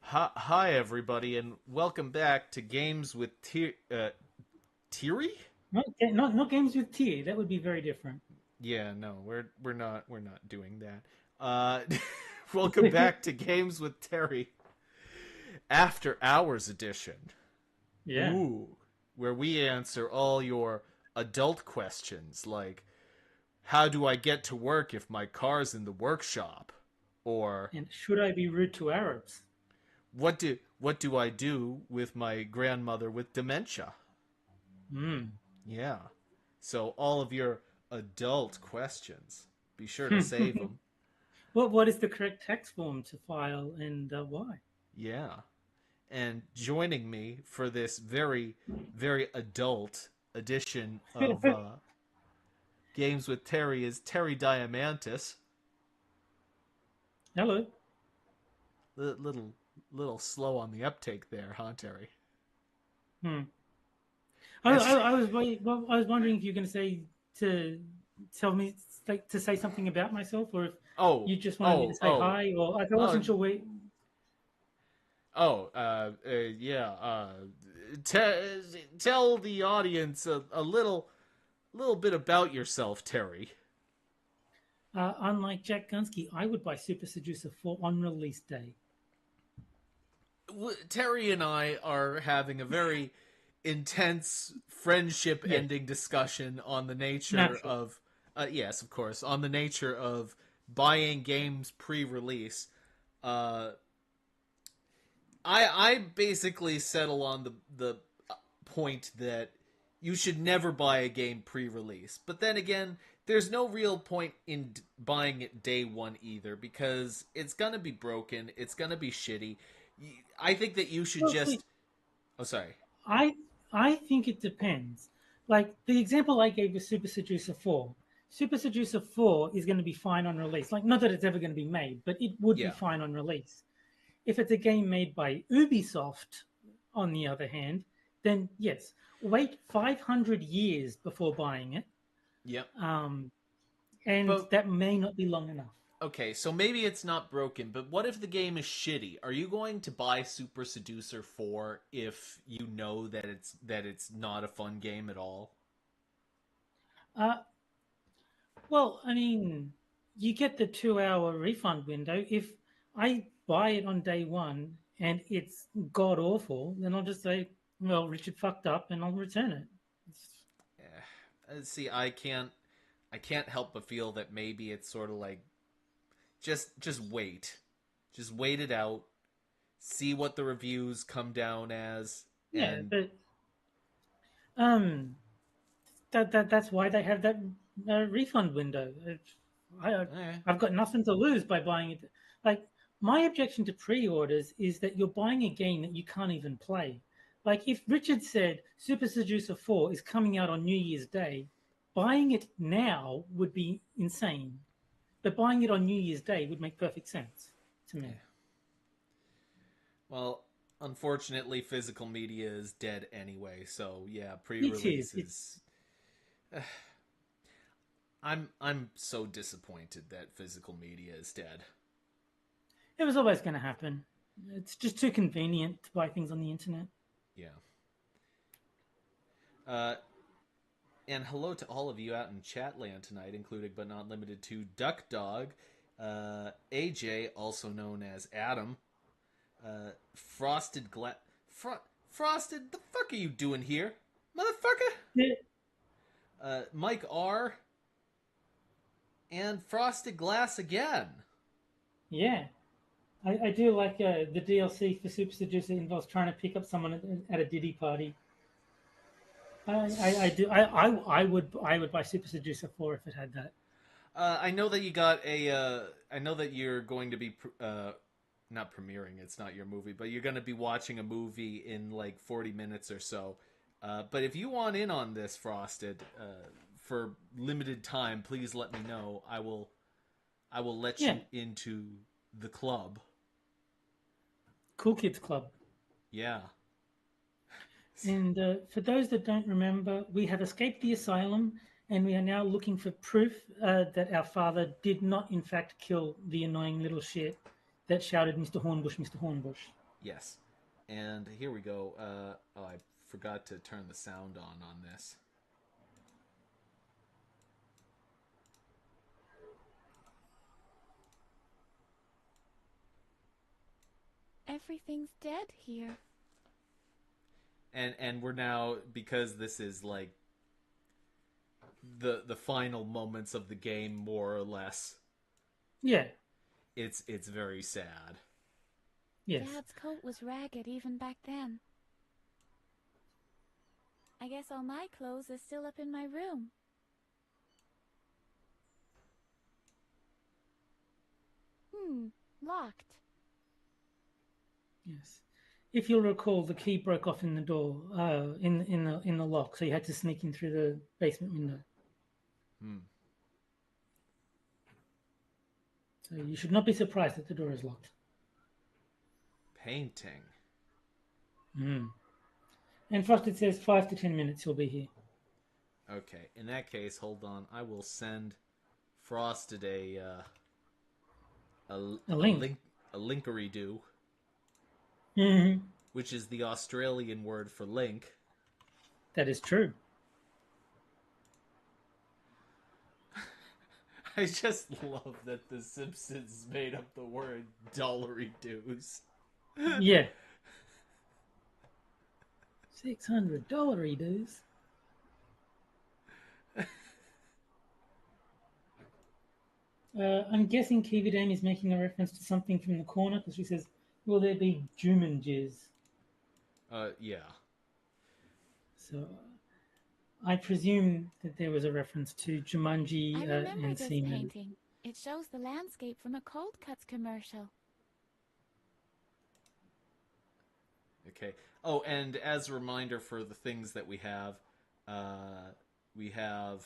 Hi, everybody, and welcome back to Games with Thierry. Not games with T. That would be very different. Yeah, no, we're not doing that. Welcome back to Games with Terry After Hours Edition. Yeah. Ooh, where we answer all your adult questions like, how do I get to work if my car's in the workshop? Or And should I be rude to Arabs? what do I do with my grandmother with dementia? Hmm. Yeah. So all of your adult questions, be sure to save them. What is the correct tax form to file and why? Yeah. And joining me for this very, very adult edition of Games with Terry is Terry Diamantis. Hello. Little, little slow on the uptake there, huh, Terry? Hmm. And I was wondering if you're going to say to tell me like to say something about myself, or if oh, you just wanted me to oh, say oh, hi, or like I oh, wasn't sure where. yeah. Tell the audience a little bit about yourself, Terry. Unlike Jack Gunsky, I would buy Super Seducer 4 on release day. Terry and I are having a very intense friendship Yes, ending discussion on the nature natural. of yes, of course, on the nature of buying games pre-release. Uh, I basically settle on the point that you should never buy a game pre-release. But then again, there's no real point in buying it day one either because it's gonna be broken. It's gonna be shitty. I think that you should Well, see, just. Oh, sorry. I I think it depends. Like the example I gave was Super Seducer 4. Super Seducer 4 is going to be fine on release. Like not that it's ever going to be made, but it would be Yeah. fine on release. If it's a game made by Ubisoft, on the other hand, then yes, wait 500 years before buying it, Yep. um, and But that may not be long enough. okay, so maybe it's not broken, but what if the game is shitty? Are you going to buy Super Seducer 4 if you know that it's not a fun game at all? Uh, Well, I mean, you get the 2 hour refund window. If I buy it on day one and it's god awful, then I'll just say, well, Richard fucked up and I'll return it. See, I can't help but feel that maybe it's sort of like just wait. Just wait it out, see what the reviews come down as Yeah, and but um, that's why they have that refund window. I eh, I've got nothing to lose by buying it. Like my objection to pre-orders is that you're buying a game that you can't even play. Like if Richard said Super Seducer 4 is coming out on New Year's Day, buying it now would be insane. But buying it on New Year's Day would make perfect sense to me. well, unfortunately physical media is dead anyway, so yeah, It is. pre-release is I'm so disappointed that physical media is dead. It was always going to happen. It's just too convenient to buy things on the internet. Yeah. Uh, and hello to all of you out in Chatland tonight, including but not limited to Duck Dog, AJ, also known as Adam, Frosted Frosted. The fuck are you doing here, motherfucker? Yeah, Mike R. and Frosted Glass again. yeah. I do like the DLC for Super Seducer involves trying to pick up someone at a Diddy party. I do I would buy Super Seducer 4 if it had that. I know that you got a. I know that you're going to be not premiering. It's not your movie, but you're going to be watching a movie in like 40 minutes or so. But if you want in on this, Frosted, for limited time, please let me know. I will let Yeah, you into the club. Cool Kids Club. Yeah. And for those that don't remember, we have escaped the asylum, and we are now looking for proof that our father did not, in fact, kill the annoying little shit that shouted, "Mr. Hornbush, Mr. Hornbush." Yes. And here we go. Oh, I forgot to turn the sound on this. Everything's dead here. And we're now, because this is like the final moments of the game, more or less. Yeah. It's very sad. Yes. Dad's coat was ragged even back then. I guess all my clothes are still up in my room. Locked. Yes. If you'll recall, the key broke off in the door, in the lock, so you had to sneak in through the basement window. Hmm. So you should not be surprised that the door is locked. Painting. Mm. And Frosted says 5 to 10 minutes he'll be here. Okay. In that case, hold on. I will send Frosted A a link. link a linkery do, Mm-hmm. which is the Australian word for link. That is true. I just love that The Simpsons made up the word dollary dues. Yeah. $600 dues. I'm guessing Kiwi Dame is making a reference to something from the corner because she says, "Will there be Jumanjiz?" Yeah. So I presume that there was a reference to Jumanji I remember and this Seaman. painting. It shows the landscape from a Cold Cuts commercial. Okay. Oh, and as a reminder for the things that we have The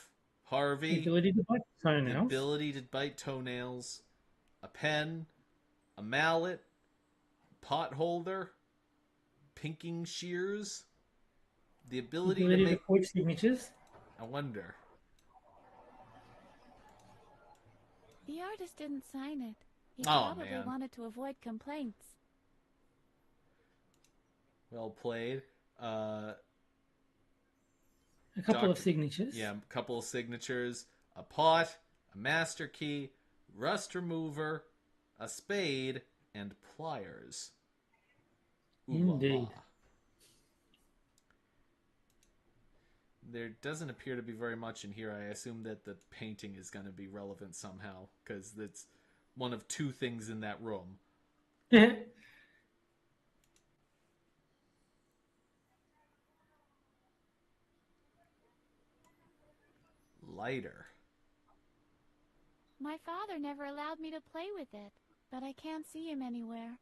Harvey, ability to bite the toenails. ability to bite toenails, a pen, a mallet, pot holder, pinking shears, the The ability to ability to make. forge signatures. I wonder. The artist didn't sign it. He Oh probably man, wanted to avoid complaints. well played. Uh, A couple of Doctor. signatures. Yeah, a couple of signatures, a pot, a master key, rust remover, a spade, and pliers. Ooh la la. Indeed. There doesn't appear to be very much in here. I assume that the painting is going to be relevant somehow because it's one of two things in that room. Lighter. My father never allowed me to play with it, but I can't see him anywhere.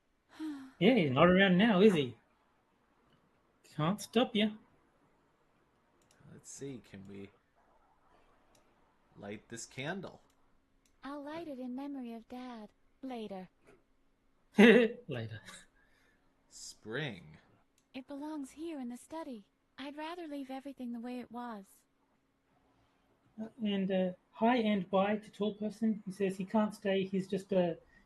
Yeah, he's not around now, is he? Can't stop you. Let's see. Can we light this candle? I'll light it in memory of Dad later. Later. Spring. It belongs here in the study. I'd rather leave everything the way it was. And hi and bye to Tall Person. He says he can't stay. He's just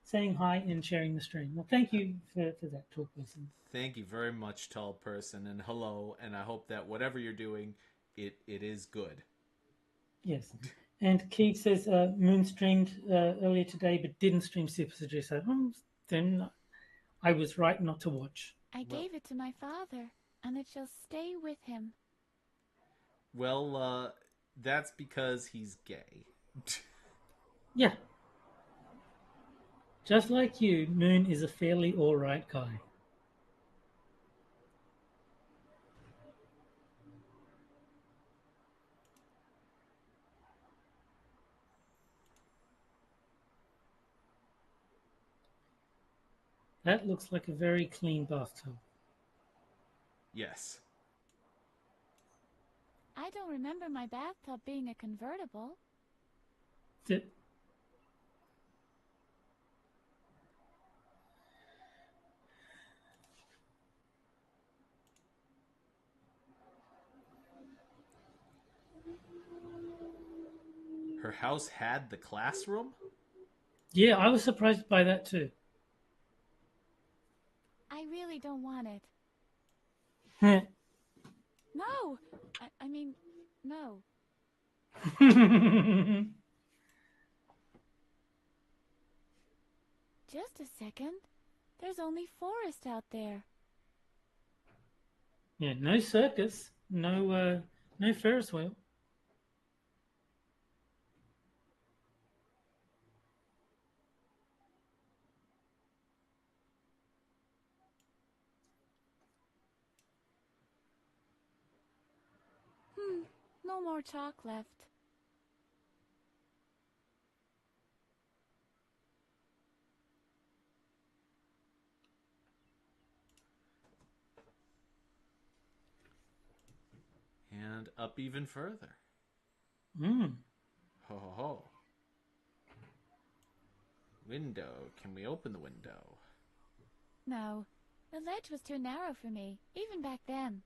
saying hi and sharing the stream. Well, thank you for that, Tall Person. Thank you very much, tall person, and hello. And I hope that whatever you're doing, it is good. Yes. And Keith says Moon streamed earlier today but didn't stream Super Seducer. Then I was right not to watch. I Well, gave it to my father, and it shall stay with him. well, that's because he's gay. Yeah. Just like you, Moon is a fairly alright guy. That looks like a very clean bathtub. Yes. I don't remember my bathtub being a convertible. Th- Her house had the classroom? Yeah, I was surprised by that too. I really don't want it. Heh. No! I mean, no. Just a second. There's only forest out there. Yeah, no circus, no Ferris wheel. No more chalk left. And up even further. Mm. Ho ho ho. Window. Can we open the window? No. The ledge was too narrow for me, even back then.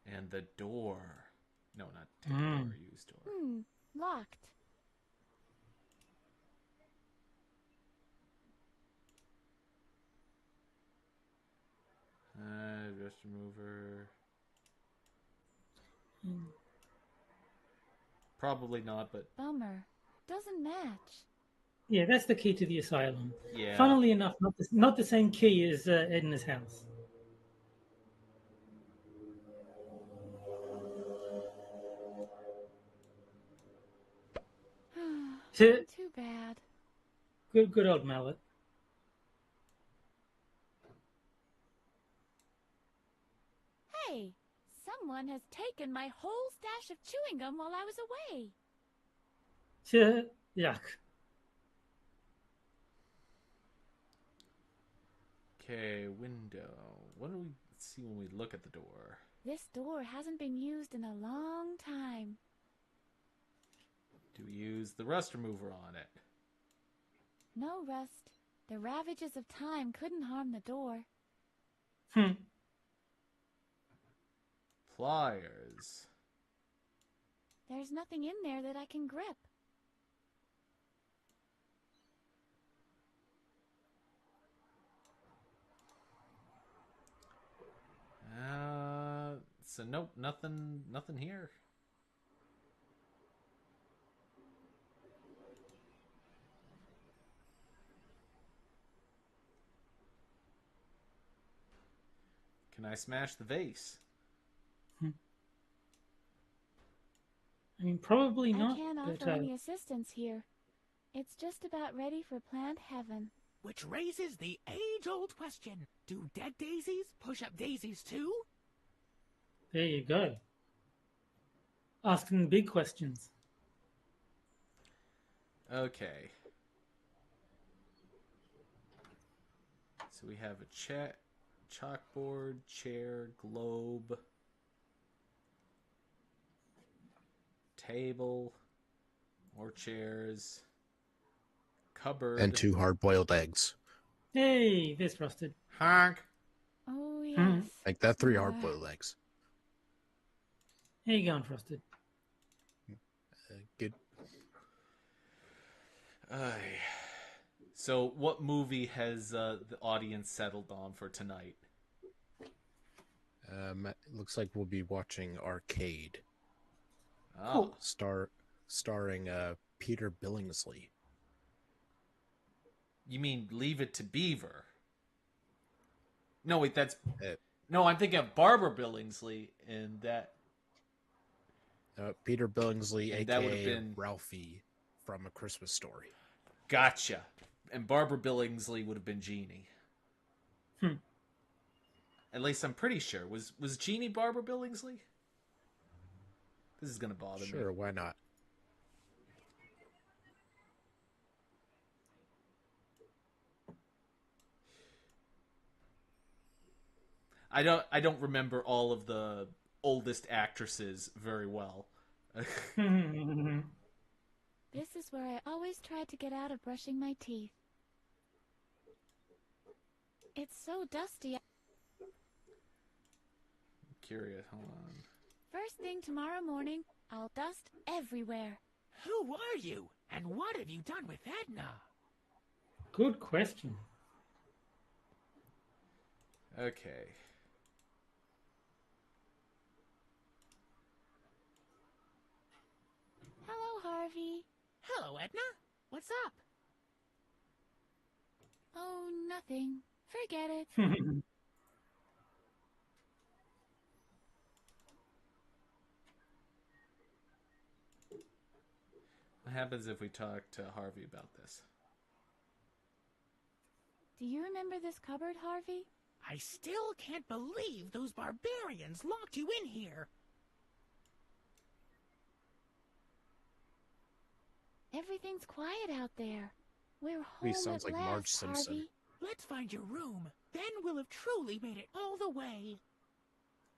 And the door. No, not take door, use door. Locked. Dust remover. Probably not, but Bummer. Doesn't match. Yeah, that's the key to the asylum. yeah. Funnily enough, not the same key as Edna's house. So, Too bad. good old mallet. Hey! Someone has taken my whole stash of chewing gum while I was away. So, yuck. Okay, window. What do we see when we look at the door? This door hasn't been used in a long time. Do we use the rust remover on it? No rust. The ravages of time couldn't harm the door. Pliers. There's nothing in there that I can grip. So nope, nothing here. Can I smash the vase? I mean, probably I not. can't But, offer any assistance here. It's just about ready for plant heaven. Which raises the age-old question. Do dead daisies push up daisies too? there you go. Asking the big questions. Okay. So we have a chalkboard, chair, globe, table, more chairs, cupboard, and 2 hard-boiled eggs. Hey, there's Rusted. honk. Oh, yes. Like that, 3 hard-boiled eggs. How you going, Frosted? Good. So, what movie has the audience settled on for tonight? Looks like we'll be watching Arcade. Oh, Starring Peter Billingsley. you mean Leave It to Beaver? No, wait, that's... Uh, No, I'm thinking of Barbara Billingsley, and that... Peter Billingsley, And that would've a.k.a. been- Ralphie from A Christmas Story. Gotcha. And Barbara Billingsley would have been Jeannie. At least I'm pretty sure. Was Jeannie Barbara Billingsley? This is going to bother me. Sure, why not? I don't remember all of the oldest actresses very well. This is where I always try to get out of brushing my teeth. It's so dusty. Curious, hold on. First thing tomorrow morning, I'll dust everywhere. Who are you? And what have you done with Edna? Good question. Okay. Hello, Harvey. Hello, Edna. What's up? Oh, nothing. Forget it. What happens if we talk to Harvey about this? Do you remember this cupboard, Harvey? I still can't believe those barbarians locked you in here. Everything's quiet out there. We're He home sounds at like last, Marge Simpson. Harvey. Let's find your room. Then we'll have truly made it all the way.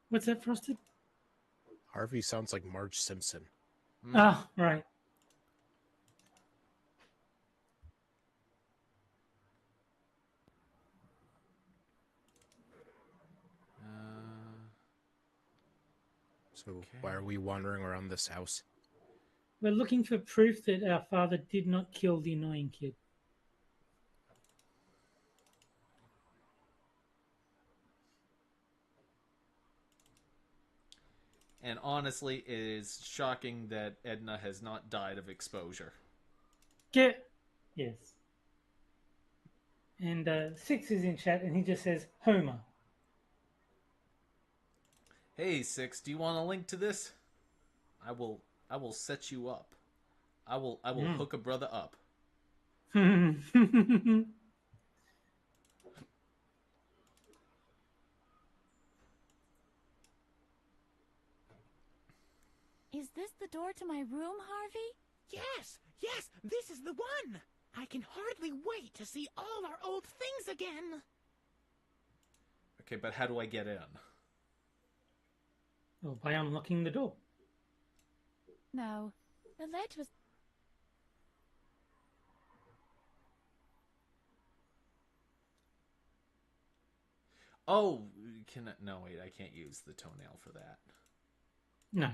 What's that, Frosted? Harvey sounds like Marge Simpson. Ah, right. So Okay. why are we wandering around this house? We're looking for proof that our father did not kill the annoying kid. And honestly, it is shocking that Edna has not died of exposure. Get yes. And Six is in chat, and he just says Homer. Hey, Six, do you want a link to this? I will set you up. I will hook a brother up. Is this the door to my room, Harvey? Yes, yes, this is the one. I can hardly wait to see all our old things again. Okay, but how do I get in? Oh, by unlocking the door. No. The ledge was... Oh, no, wait, I can't use the toenail for that. No.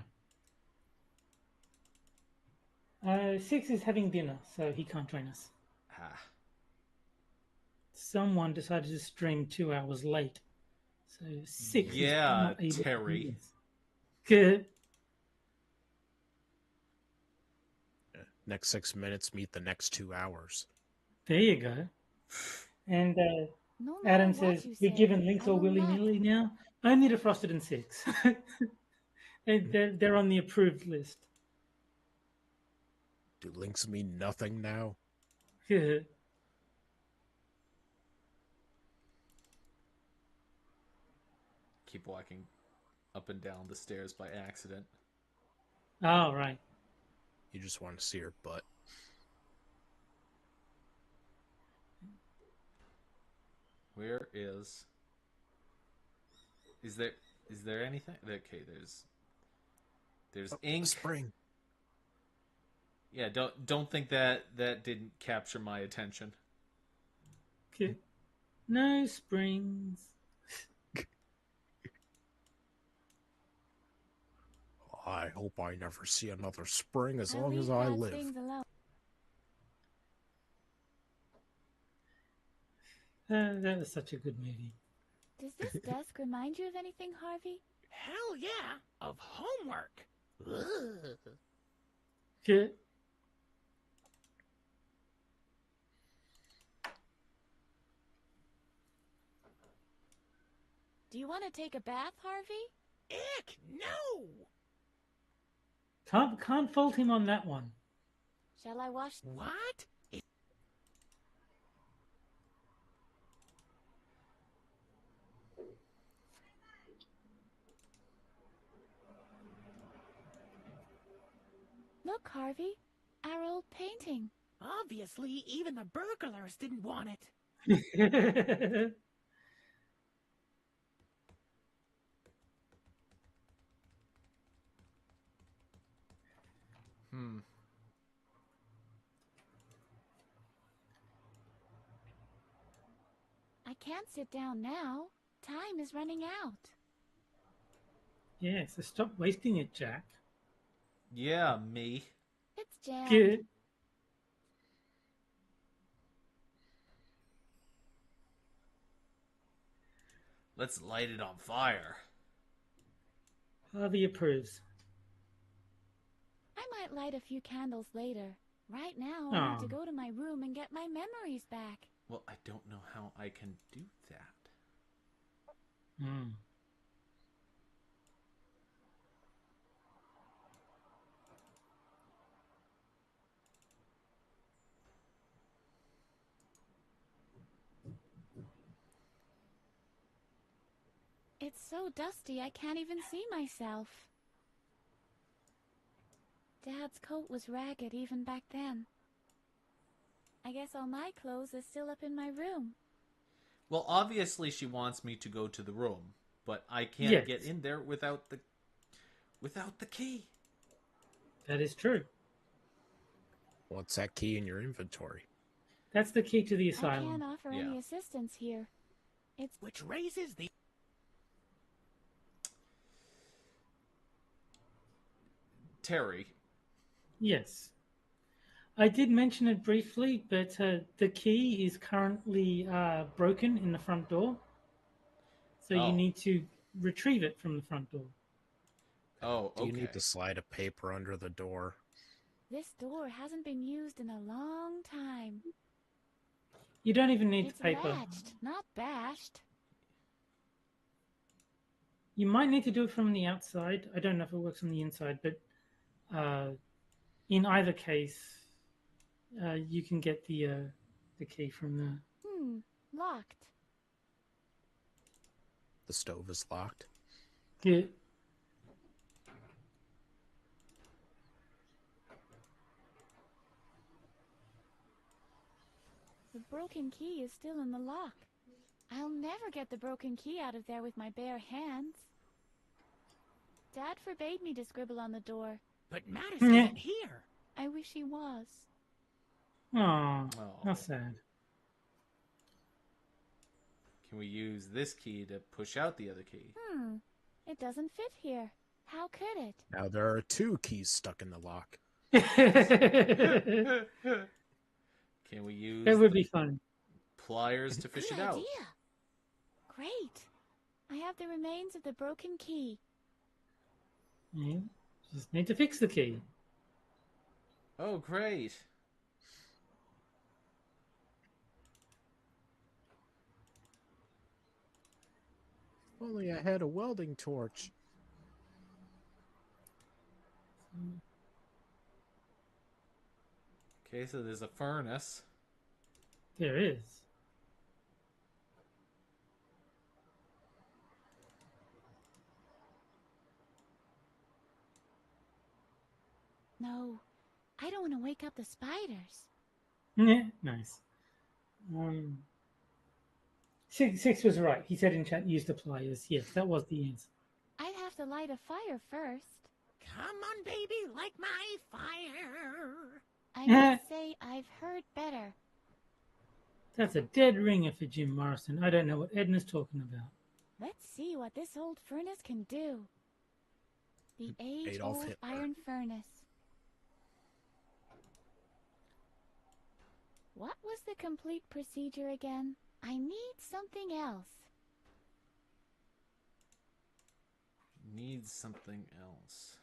Six is having dinner, so he can't join us. Ah. Someone decided to stream 2 hours late, so Six is Yeah, not able Terry. to do this. Good. Next 6 minutes meet the next 2 hours. There you go. And No matter Adam what says, you we're say, giving links I all will not. willy-nilly now. Only to Frosted and Six. They're on the approved list. Do links mean nothing now? Keep walking up and down the stairs by accident. Oh, right. You just want to see her butt. Where is there anything? Okay, there's ink. Spring. Yeah, don't think that didn't capture my attention. Okay. No springs. I hope I never see another spring as I long leave as I bad live. things alone. That was such a good movie. Does this desk remind you of anything, Harvey? Hell yeah, of homework. Ugh. Okay. Do you want to take a bath, Harvey? Ick, no! Can't fault him on that one. Shall I wash... What? Look, Harvey. Our old painting. Obviously, even the burglars didn't want it. I can't sit down now. Time is running out. Yeah, so stop wasting it, Jack. Yeah, me. It's jammed. Good. Let's light it on fire. Harvey approves. I might light a few candles later. Right now, I need to Aw. go to my room and get my memories back. Well, I don't know how I can do that. Mm. It's so dusty I can't even see myself. Dad's coat was ragged even back then. I guess all my clothes are still up in my room. Well, obviously she wants me to go to the room, but I can't Yes. get in there without the key. That is true. What's that key in your inventory? That's the key to the I asylum. can't offer Yeah. any assistance here. It's Which raises the... Terry. Yes. I did mention it briefly, but the key is currently broken in the front door. So you Oh. need to retrieve it from the front door. Oh, Do you okay. need to slide a paper under the door? This door hasn't been used in a long time. You don't even need It's the paper. latched, not bashed. You might need to do it from the outside. I don't know if it works on the inside, but in either case, you can get the key from the... Locked. The stove is locked. Yeah. The broken key is still in the lock. I'll never get the broken key out of there with my bare hands. Dad forbade me to scribble on the door. But Madison Yeah. isn't here. I wish he was. Oh, Oh. how sad. Can we use this key to push out the other key? It doesn't fit here. How could it? Now there are 2 keys stuck in the lock. That Can we use would the be fun. pliers to fish Good it out? idea. Great. I have the remains of the broken key. Yeah. Just need to fix the key. Oh, great. If only I had a welding torch. Okay, so there's a furnace. There is. No, I don't want to wake up the spiders. Yeah, nice. Six was right. He said in chat, use the pliers. Yes, that was the answer. I'd have to light a fire first. Come on, baby, light my fire. I must say I've heard better. That's a dead ringer for Jim Morrison. I don't know what Edna's talking about. Let's see what this old furnace can do. The age-old Hitler. iron furnace. What was the complete procedure again? I need something else. Needs something else.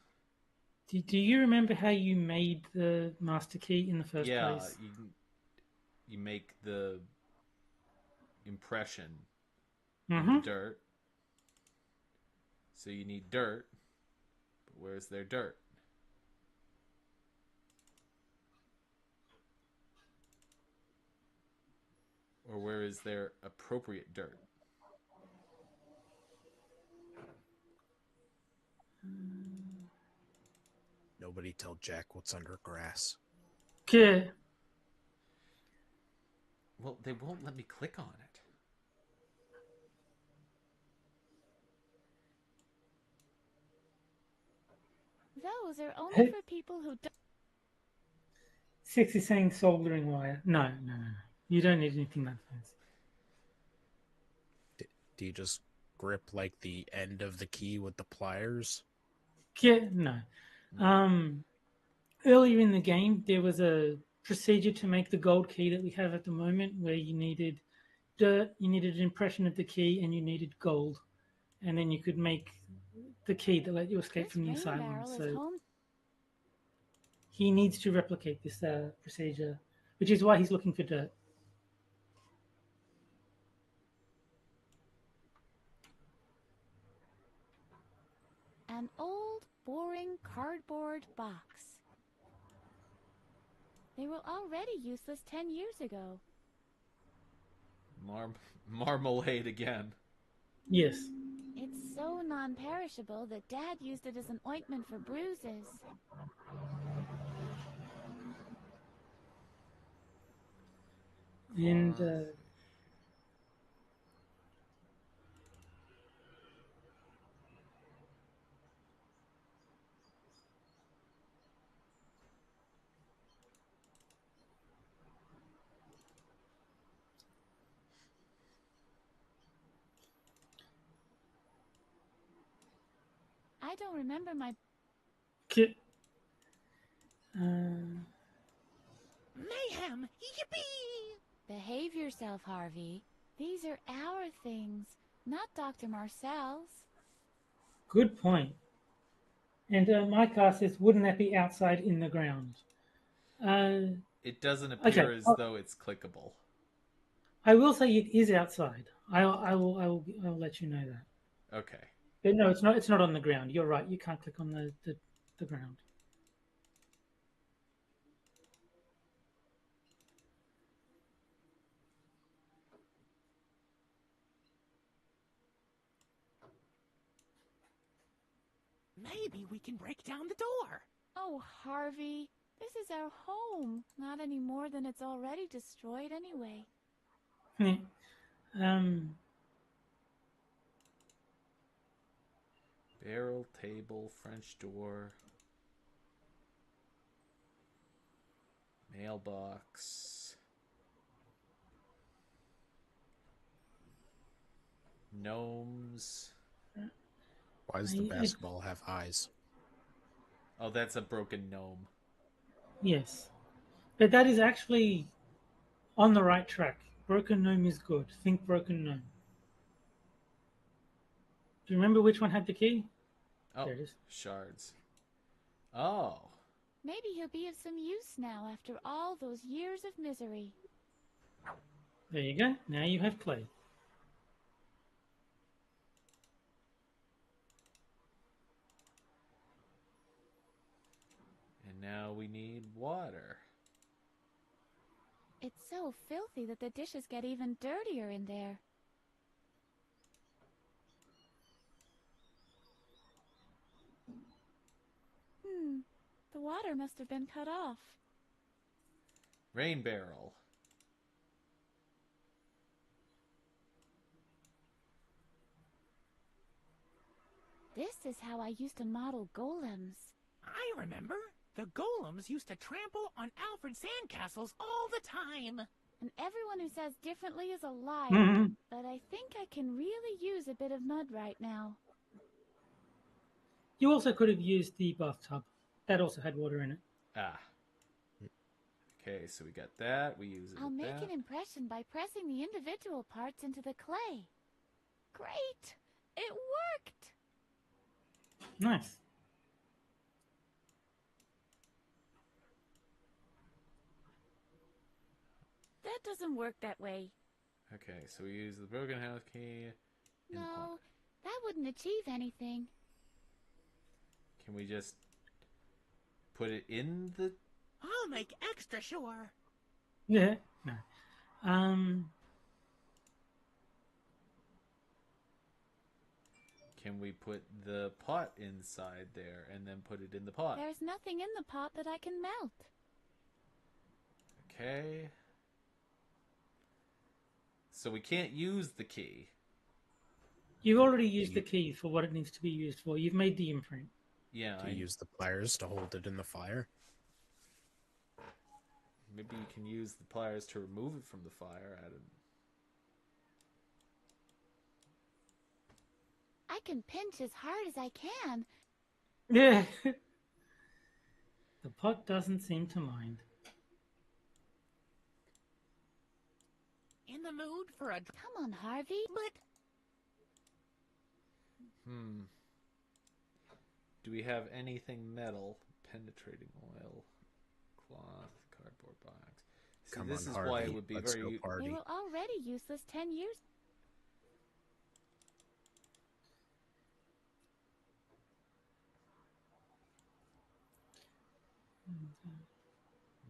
Do you remember how you made the master key in the first place? You make the impression Mm-hmm. in the dirt. So you need dirt. But where's their dirt? Or where is their appropriate dirt? Nobody tell Jack what's under grass. Okay. Well, they won't let me click on it. Those are only for people who don't. Six is saying soldering wire. No. You don't need anything that fancy. Do you just grip like the end of the key with the pliers? Yeah, no. earlier in the game, there was a procedure to make the gold key that we have at the moment, where you needed dirt, you needed an impression of the key, and you needed gold, and then you could make the key that let you escape This from the rain asylum. barrel is So home. he needs to replicate this procedure, which is why he's looking for dirt. An old, boring cardboard box. They were already useless 10 years ago. Marmalade again. Yes. It's so non-perishable that Dad used it as an ointment for bruises. And I don't remember my... Mayhem! Yippee! Behave yourself, Harvey. These are our things, not Dr. Marcel's. good point. And my car says, wouldn't that be outside in the ground? It doesn't appear as though it's clickable. I will say it is outside. I will let you know that. Okay. But no, it's not. It's not on the ground. You're right. You can't click on the ground. Maybe we can break down the door. Oh, Harvey, this is our home. Not any more than it's already destroyed anyway. Barrel, table, French door, mailbox, gnomes. Why does the basketball have eyes? Oh, that's a broken gnome. Yes, but that is actually on the right track. Broken gnome is good. Think broken gnome. Do you remember which one had the key? Oh, there it is. Shards. Oh. Maybe he'll be of some use now after all those years of misery. There you go. Now you have clay. And now we need water. It's so filthy that the dishes get even dirtier in there. The water must have been cut off. Rain barrel. This is how I used to model golems. I remember. The golems used to trample on Alfred sandcastles all the time. And everyone who says differently is a liar. Mm-hmm. But I think I can really use a bit of mud right now. You also could have used the bathtub. That also had water in it. Ah. Okay, so we got that. We use it. I'll make an impression by pressing the individual parts into the clay. Great! It worked! Nice. That doesn't work that way. Okay, so we use the broken house key. No, that wouldn't achieve anything. Can we just put it in the... I'll make extra sure. Yeah. No. Can we put the pot inside there and then put it in the pot? There's nothing in the pot that I can melt. Okay. So we can't use the key. You've already used the key for what it needs to be used for. You've made the imprint. Yeah. Do you use the pliers to hold it in the fire? Maybe you can use the pliers to remove it from the fire. I don't... I can pinch as hard as I can. Yeah. The Pot doesn't seem to mind. In the mood for a... Come on, Harvey. But Do we have anything metal? Penetrating oil, cloth, cardboard box. See, Come this on, is Harvey. why it would be Let's very. go They party. were already useless 10 years.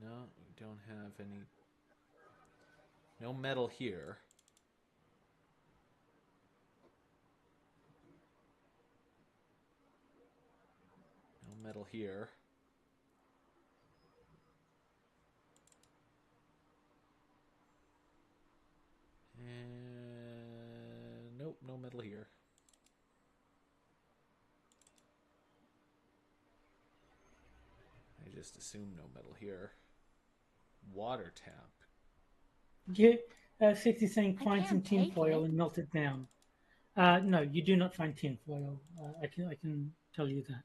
No, we don't have any. No metal here. No metal here. And nope, no metal here. I just assume no metal here. Water tap. Yeah, 60 saying I find some can't take tinfoil it. and melt it down. No, you do not find tinfoil. I can tell you that.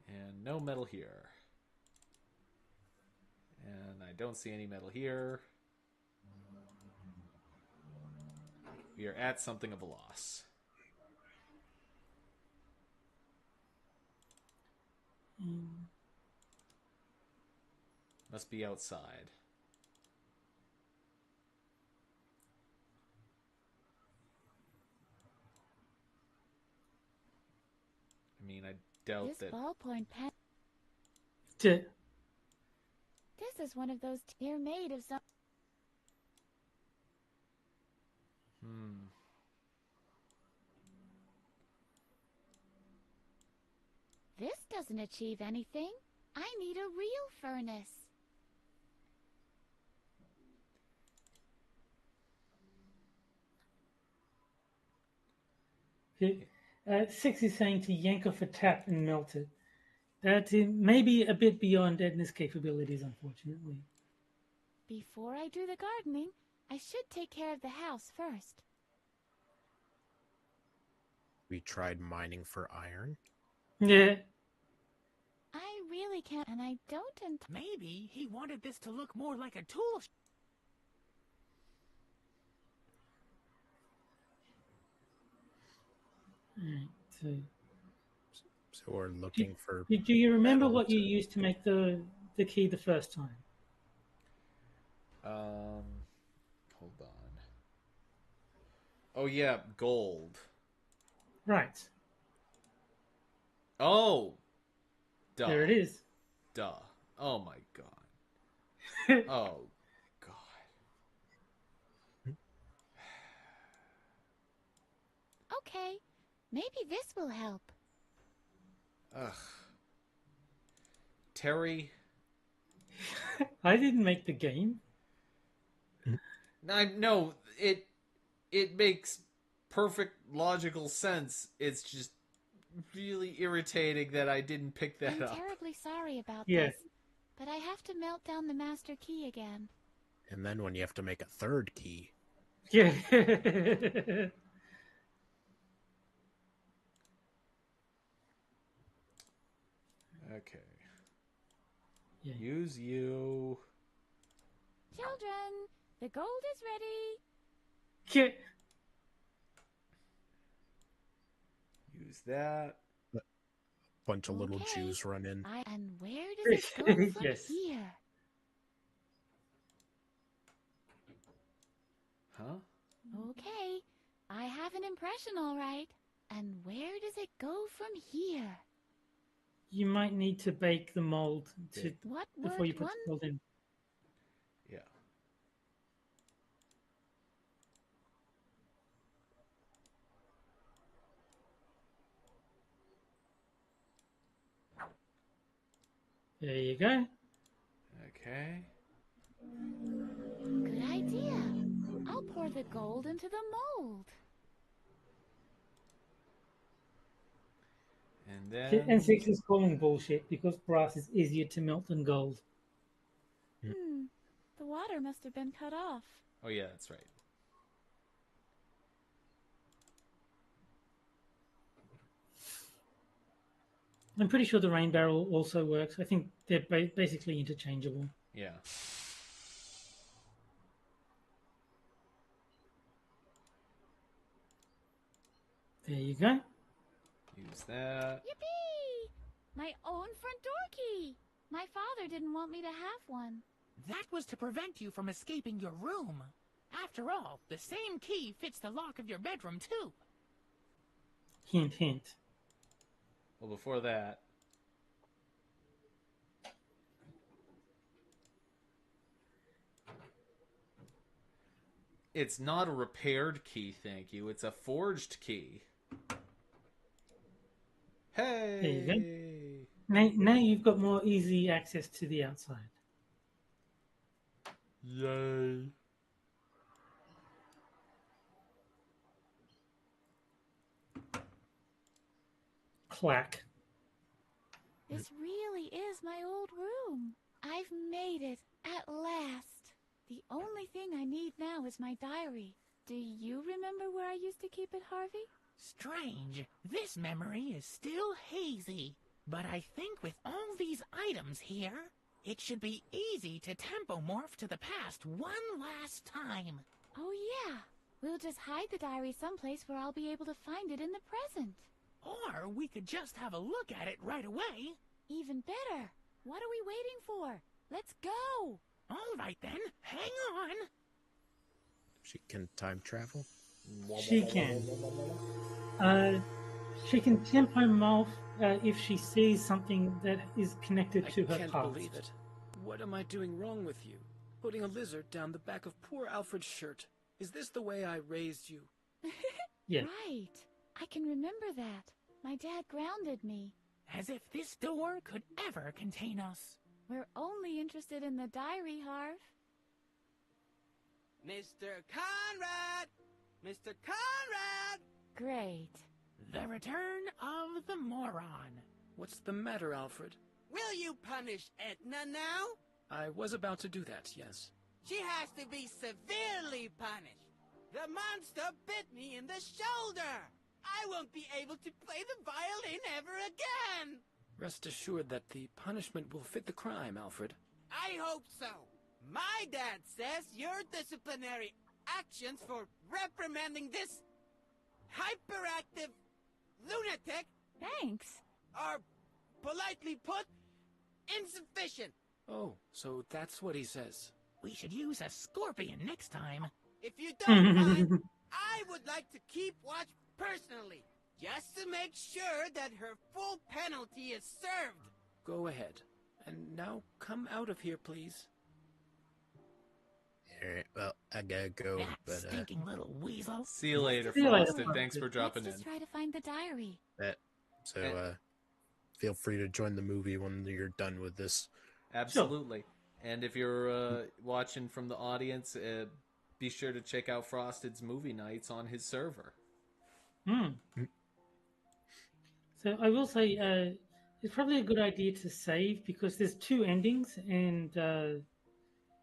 And no metal here. And I don't see any metal here. We are at something of a loss. Must be outside. I mean, I doubt This that. ballpoint pen. To, This is one of those. They're made of some. This doesn't achieve anything. I need a real furnace. to 60 saying to yank off a tap and melt it. That may be a bit beyond Edna's capabilities, unfortunately. Before I do the gardening, I should take care of the house first. We tried mining for iron. Yeah. I really can't, and I don't. maybe he wanted this to look more like a tool. Right, so, So we're looking for do you remember metal what you to- used to make the key the first time? Hold on. Oh yeah, gold. Right. Oh, duh. There it is. Duh. Oh my god. Oh god. Okay, maybe this will help. Ugh. Terry. I didn't make the game. No, it makes perfect logical sense. It's just really irritating that I didn't pick that I'm up. terribly sorry about Yeah. this, but I have to melt down the master key again. And then when you have to make a third key, Yeah. Okay. Yeah. Use you. Children, the gold is ready. Yeah. Use that. bunch of little Okay. Jews run in. And where does it go from Yes. here? Huh? Okay, I have an impression, all right. And where does it go from here? You might need to bake the mold to What before you worked put one? the mold in. Yeah. There you go. Okay. Good idea. I'll pour the gold into the mold. And then. N6 is calling bullshit because brass is easier to melt than gold. The water must have been cut off. Oh yeah, that's right. I'm pretty sure the rain barrel also works. I think they're basically interchangeable. Yeah. There you go. Use that. Yippee! My own front door key! My father didn't want me to have one. That was to prevent you from escaping your room. After all, the same key fits the lock of your bedroom, too. Hint, hint. Well, before that, it's not a repaired key, thank you. It's a forged key. Hey! There you go. Now you've got more easy access to the outside. Yay. Clack. This really is my old room. I've made it at last. The only thing I need now is my diary. Do you remember where I used to keep it, Harvey? Strange. This memory is still hazy. But I think with all these items here, it should be easy to tempomorph to the past one last time. Oh, yeah. We'll just hide the diary someplace where I'll be able to find it in the present. Or we could just have a look at it right away. Even better. What are we waiting for? Let's go. All right then, hang on. She can time travel? She can. She can tempo morph if she sees something that is connected to her I can't past. believe it. What am I doing wrong with you? Putting a lizard down the back of poor Alfred's shirt. Is this the way I raised you? Yeah. Right. I can remember that. My dad grounded me. As if this door could ever contain us. We're only interested in the diary, Harv. Mr. Conrad! Mr. Conrad! Great. The return of the moron. What's the matter, Alfred? Will you punish Edna now? I was about to do that, yes. She has to be severely punished. The monster bit me in the shoulder. I won't be able to play the violin ever again. Rest assured that the punishment will fit the crime, Alfred. I hope so. My dad says your disciplinary actions for reprimanding this hyperactive lunatic Thanks. are, politely put, insufficient. Oh, so that's what he says. We should use a scorpion next time. If you don't mind, I would like to keep watch personally, just to make sure that her full penalty is served. Go ahead. And now come out of here, please. Alright, well, I gotta go, That but stinking little weasel. See you later, See you later, Frosted. Frosted. Thanks for dropping Let's in. just try to find the diary. feel free to join the movie when you're done with this. Absolutely. And if you're watching from the audience, be sure to check out Frosted's movie nights on his server. So I will say it's probably a good idea to save because there's two endings, and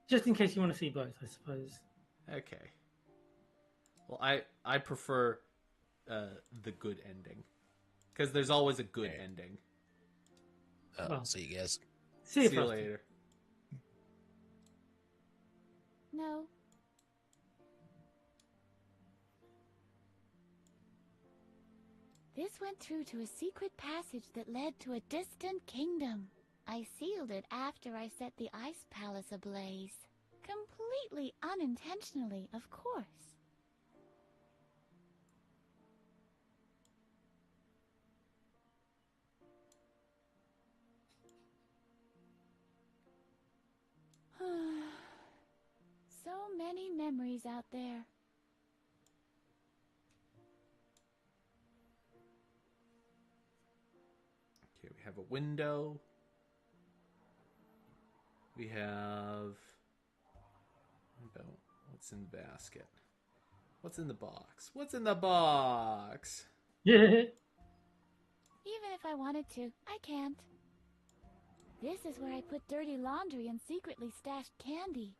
just in case you want to see both, I suppose. Okay. Well, I prefer the good ending because there's always a good ending. Well, See you guys. See you, See you Frosty. later. No. This went through to a secret passage that led to a distant kingdom. I sealed it after I set the ice palace ablaze. Completely unintentionally, of course. So many memories out there. Okay, we have a window. We have... about what's in the basket? What's in the box? What's in the box? Yeah. Even if I wanted to, I can't. This is where I put dirty laundry and secretly stashed candy.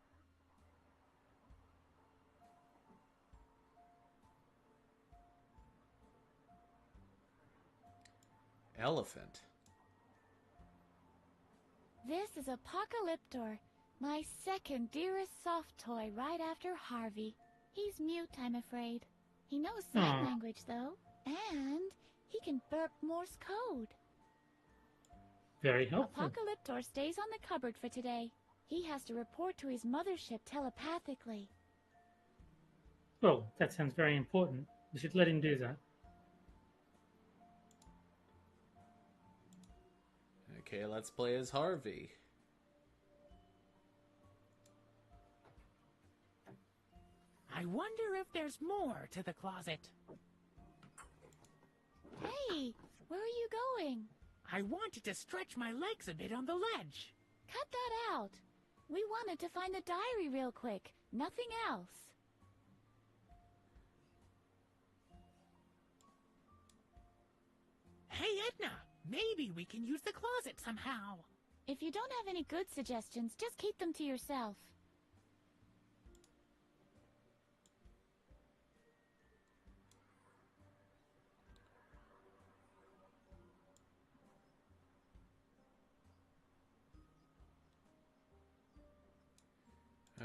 Elephant. This is Apocalyptor, my second dearest soft toy right after Harvey. He's mute, I'm afraid. He knows sign language, though, and he can burp Morse code. Very helpful. Apocalyptor stays on the cupboard for today. He has to report to his mothership telepathically. Well, that sounds very important. We should let him do that. Okay, let's play as Harvey. I wonder if there's more to the closet. Hey, where are you going? I wanted to stretch my legs a bit on the ledge. Cut that out. We wanted to find the diary real quick, nothing else. Hey, Edna, maybe we can use the closet somehow. If you don't have any good suggestions, just keep them to yourself.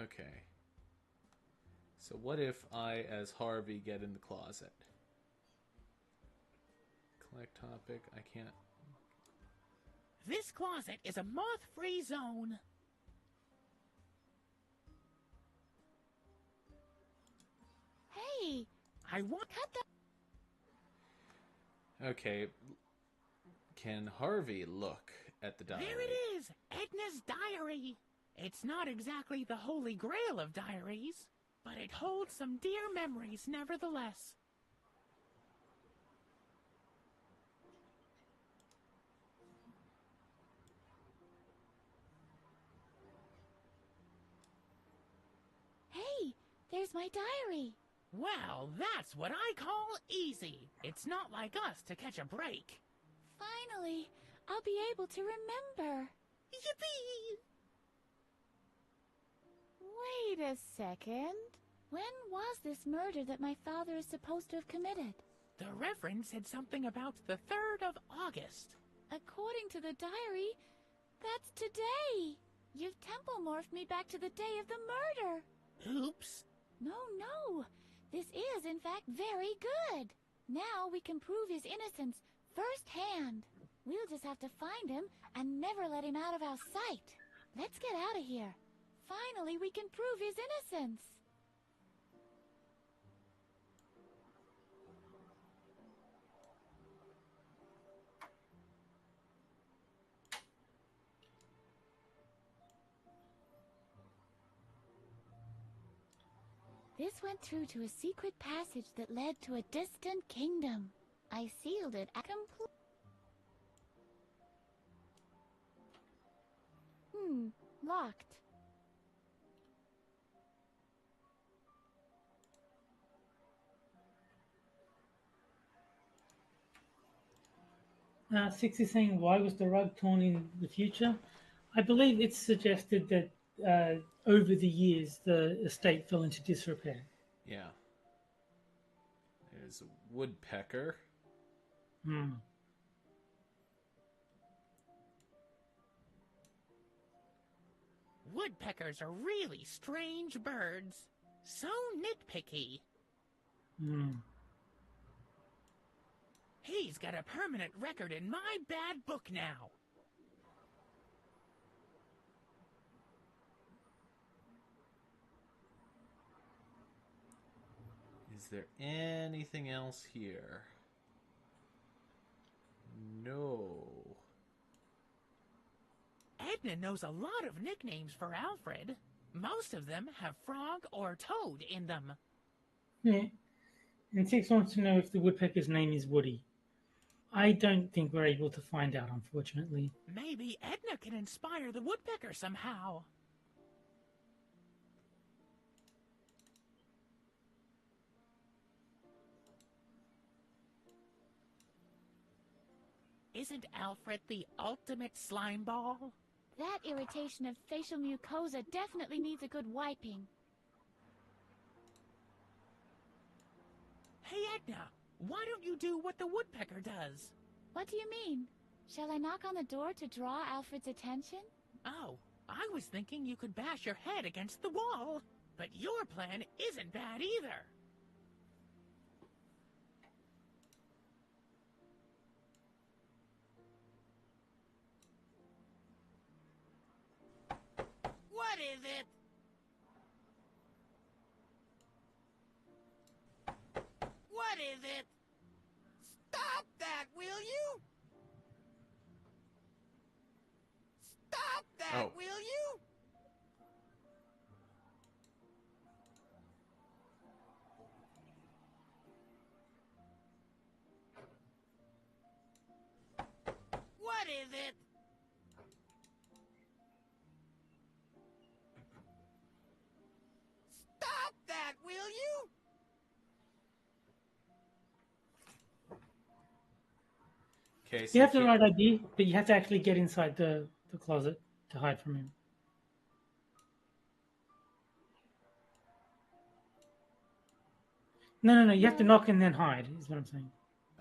Okay. So what if I, as Harvey, get in the closet? Collect topic. I can't. This closet is a moth-free zone. Hey, I want... cut that. Okay. Can Harvey look at the diary? There it is! Edna's diary! It's not exactly the holy grail of diaries, but it holds some dear memories nevertheless. Hey, there's my diary. Well, that's what I call easy. It's not like us to catch a break. Finally, I'll be able to remember. Yippee! Wait a second. When was this murder that my father is supposed to have committed? The Reverend said something about the 3rd of August. According to the diary, that's today. You've temple morphed me back to the day of the murder. Oops. No. This is, in fact, very good. Now we can prove his innocence firsthand. We'll just have to find him and never let him out of our sight. Let's get out of here. Finally, we can prove his innocence. This went through to a secret passage that led to a distant kingdom. I sealed it at complete. Locked. Six is saying, why was the rug torn in the future? I believe it's suggested that over the years the estate fell into disrepair. Yeah. There's a woodpecker. Woodpeckers are really strange birds. So nitpicky. He's got a permanent record in my bad book now. Is there anything else here? No. Edna knows a lot of nicknames for Alfred. Most of them have frog or toad in them. Yeah. And Six wants to know if the woodpecker's name is Woody. I don't think we're able to find out, unfortunately. Maybe Edna can inspire the woodpecker somehow. Isn't Alfred the ultimate slime ball? That irritation of facial mucosa definitely needs a good wiping. Hey, Edna, why don't you do what the woodpecker does? What do you mean? Shall I knock on the door to draw Alfred's attention? Oh, I was thinking you could bash your head against the wall. But your plan isn't bad either. What is it? What is it? Stop that, will you? Stop that, Oh. will you? What is it? Stop that, will you? Okay, so You have the can't- right idea, but you have to actually get inside the closet to hide from him. No. You have to knock and then hide, is what I'm saying.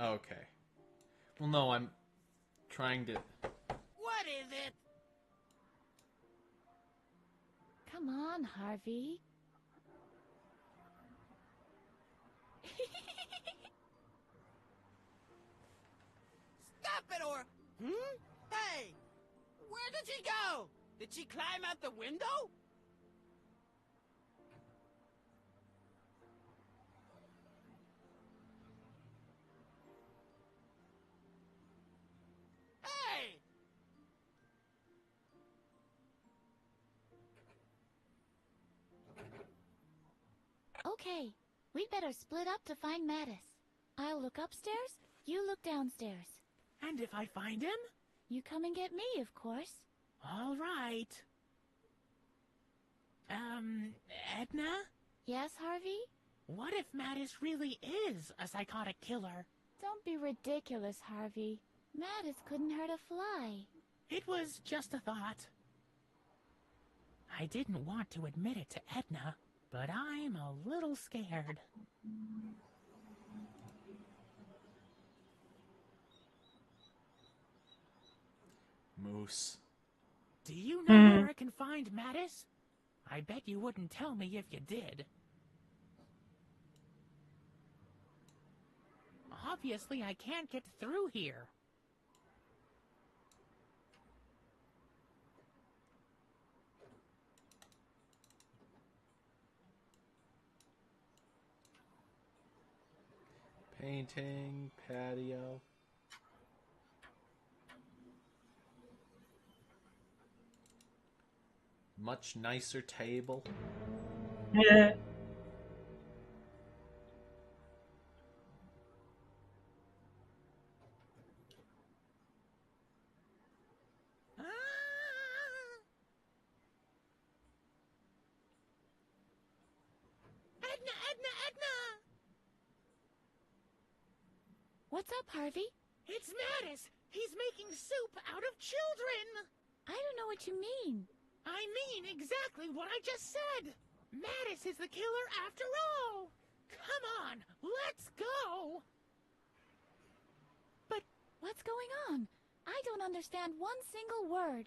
Okay. Well, no, I'm trying to. What is it? Come on, Harvey. Stop it or... Hey! Where did she go? Did she climb out the window? Hey! Okay, we'd better split up to find Mattis. I'll look upstairs, you look downstairs. And if I find him? You come and get me, of course. All right. Edna? Yes, Harvey? What if Mattis really is a psychotic killer? Don't be ridiculous, Harvey. Mattis couldn't hurt a fly. It was just a thought. I didn't want to admit it to Edna, but I'm a little scared. Moose. Do you know where I can find Mattis? I bet you wouldn't tell me if you did. Obviously, I can't get through here. Painting, patio. Much nicer table. Yeah. Edna! What's up, Harvey? It's Mattis! He's making soup out of children! I don't know what you mean. I mean exactly what I just said! Mattis is the killer after all! Come on, let's go! But What's going on? I don't understand one single word.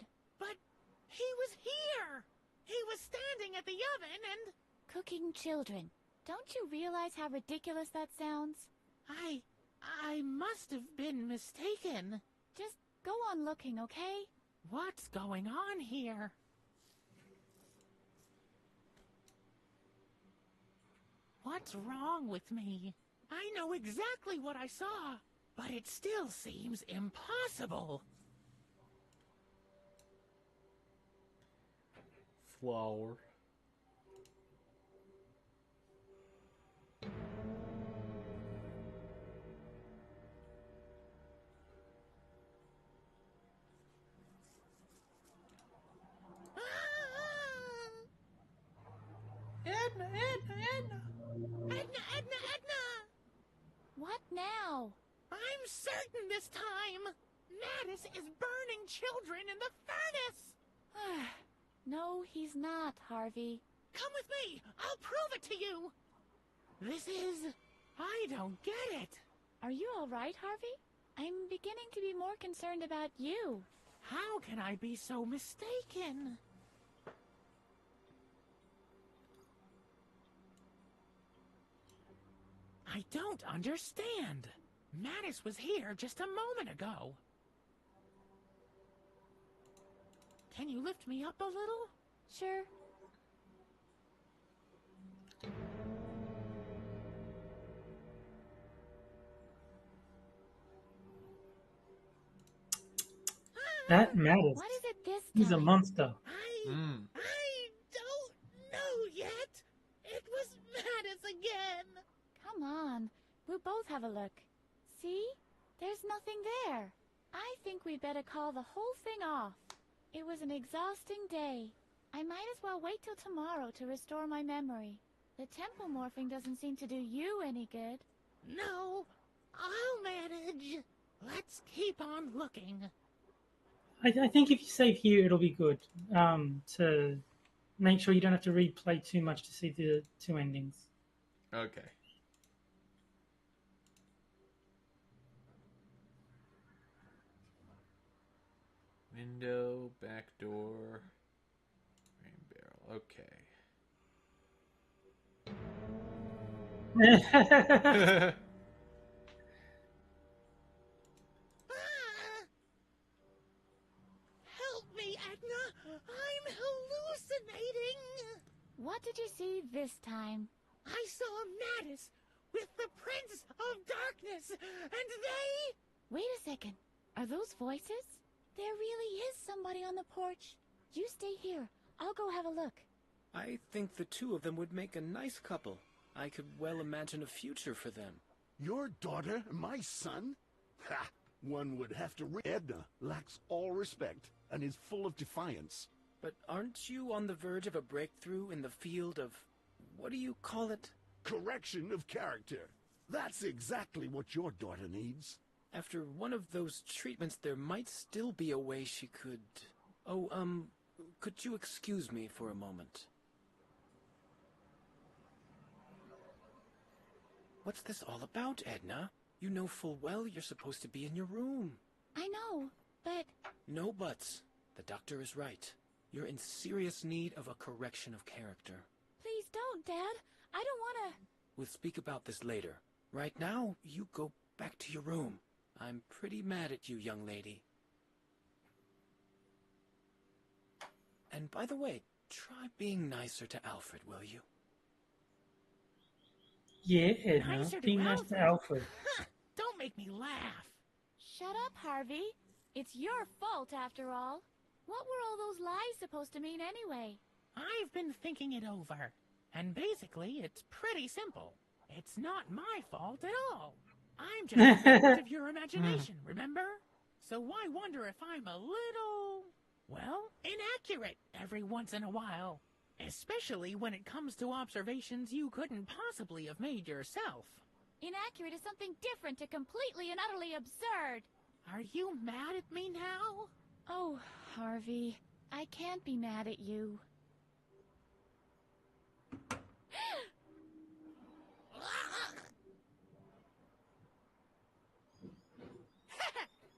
he was here! He was standing at the oven and... Cooking children. Don't you realize how ridiculous that sounds? I must have been mistaken. Just go on looking, okay? What's going on here? What's wrong with me? I know exactly what I saw, but it still seems impossible. Flower. Edna! Edna! What now? I'm certain this time! Mattis is burning children in the furnace! No, he's not, Harvey. Come with me! I'll prove it to you! This is... I don't get it. Are you all right, Harvey? I'm beginning to be more concerned about you. How can I be so mistaken? I don't understand. Mattis was here just a moment ago. Can you lift me up a little? Sure. That matters. What is it this time? He's a monster. I don't know yet. It was Mattis again. Come on. We'll both have a look. See? There's nothing there. I think we'd better call the whole thing off. It was an exhausting day. I might as well wait till tomorrow to restore my memory. The temple morphing doesn't seem to do you any good. No, I'll manage. Let's keep on looking. I think if you save here, it'll be good. To make sure you don't have to replay too much to see the two endings. Okay. Window, back door, rain barrel. Okay. Help me, Edna. I'm hallucinating. What did you see this time? I saw Mattis with the Prince of Darkness, and they... Wait a second. Are those voices? There really is somebody on the porch. You stay here. I'll go have a look. I think the two of them would make a nice couple. I could well imagine a future for them. Your daughter and my son? Ha! One would have to Edna lacks all respect and is full of defiance. But aren't you on the verge of a breakthrough in the field of... what do you call it? Correction of character. That's exactly what your daughter needs. After one of those treatments, there might still be a way she could... Oh, could you excuse me for a moment? What's this all about, Edna? You know full well you're supposed to be in your room. I know, but... No buts. The doctor is right. You're in serious need of a correction of character. Please don't, Dad. I don't want to... We'll speak about this later. Right now, you go back to your room. I'm pretty mad at you, young lady. And by the way, try being nicer to Alfred, will you? Yeah, Edna. Nicer to Be nice to Alfred. Don't make me laugh. Shut up, Harvey. It's your fault, after all. What were all those lies supposed to mean anyway? I've been thinking it over, and basically it's pretty simple. It's not my fault at all. I'm just a figment of your imagination, remember? So why wonder if I'm a little, well, inaccurate every once in a while? Especially when it comes to observations you couldn't possibly have made yourself. Inaccurate is something different to completely and utterly absurd. Are you mad at me now? Oh, Harvey, I can't be mad at you.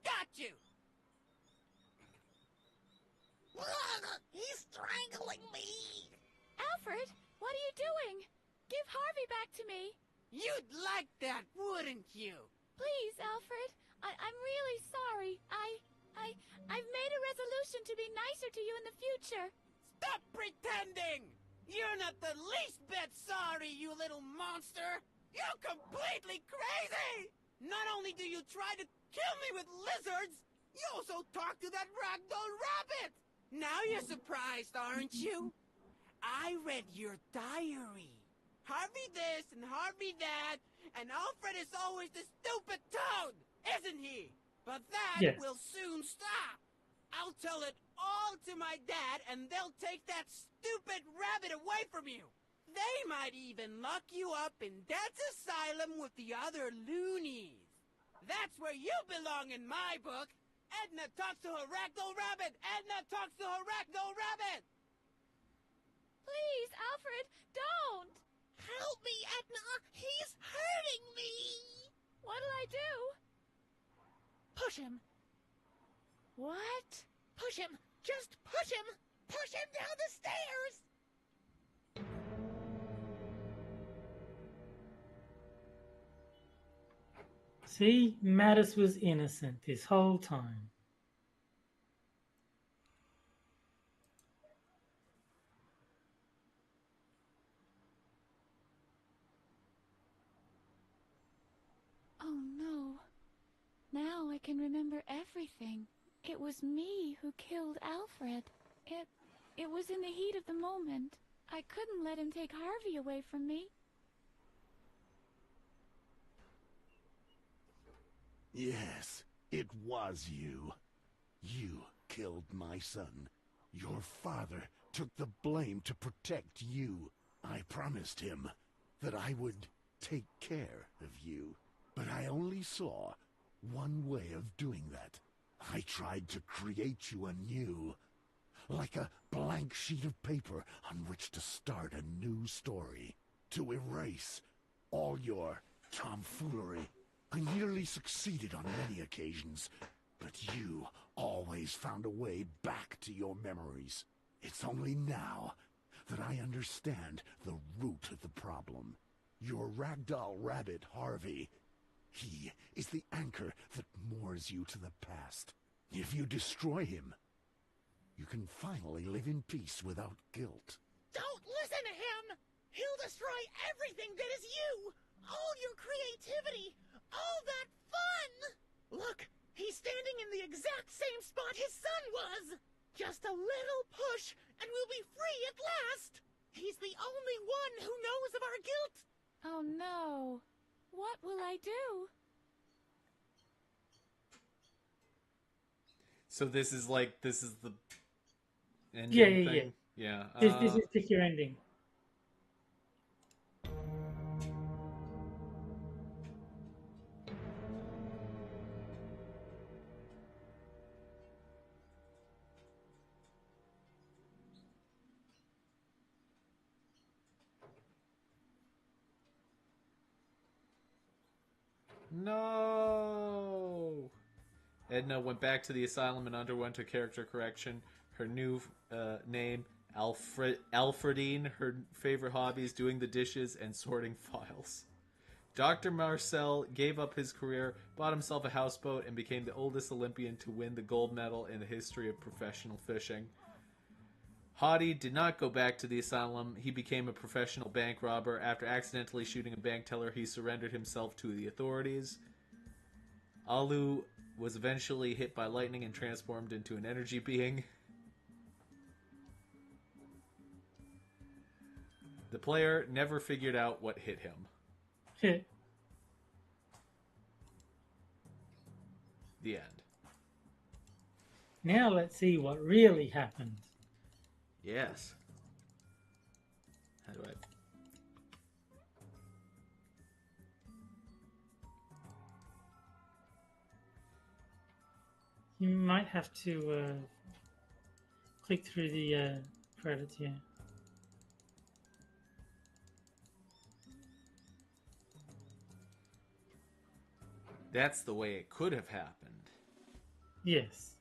Got you! He's strangling me! Alfred, what are you doing? Give Harvey back to me. You'd like that, wouldn't you? Please, Alfred. I'm really sorry. I've made a resolution to be nicer to you in the future. Stop pretending! You're not the least bit sorry, you little monster! You're completely crazy! Not only do you try to kill me with lizards, you also talk to that ragdoll rabbit! Now you're surprised, aren't you? I read your diary. Harvey this and Harvey that, and Alfred is always the stupid toad, isn't he? But that Yes. will soon stop. I'll tell it all to my dad, and they'll take that stupid rabbit away from you. They might even lock you up in Dad's asylum with the other loonies. That's where you belong in my book. Edna talks to her ragdoll rabbit. Edna talks to her ragdoll rabbit. Please, Alfred, don't! Help me, Edna! He's hurting me! What'll I do? Push him. What? Push him! Just push him! Push him down the stairs! See, Mattis was innocent this whole time. Oh no. Now I can remember everything. It was me who killed Alfred. It was in the heat of the moment. I couldn't let him take Harvey away from me. Yes, it was you. You killed my son. Your father took the blame to protect you. I promised him that I would take care of you, but I only saw one way of doing that. I tried to create you anew, like a blank sheet of paper on which to start a new story, to erase all your tomfoolery. I nearly succeeded on many occasions, but you always found a way back to your memories. It's only now that I understand the root of the problem. Your ragdoll rabbit, Harvey. He is the anchor that moors you to the past. If you destroy him, you can finally live in peace without guilt. Don't listen to him! He'll destroy everything that is you! All your creativity! All that fun! Look, he's standing in the exact same spot his son was! Just a little push, and we'll be free at last! He's the only one who knows of our guilt! Oh no. What will I do? So this is the ending Yeah. thing? Yeah. This is pick your ending. No! Edna went back to the asylum and underwent a character correction. Her new name, Alfredine. Her favorite hobbies, doing the dishes and sorting files. Dr. Marcel gave up his career, bought himself a houseboat, and became the oldest Olympian to win the gold medal in the history of professional fishing. Hottie did not go back to the asylum. He became a professional bank robber. After accidentally shooting a bank teller, he surrendered himself to the authorities. Alu was eventually hit by lightning and transformed into an energy being. The player never figured out what hit him. The end. Now let's see what really happened. Yes. How do I... You might have to click through the credits here. That's the way it could have happened. Yes.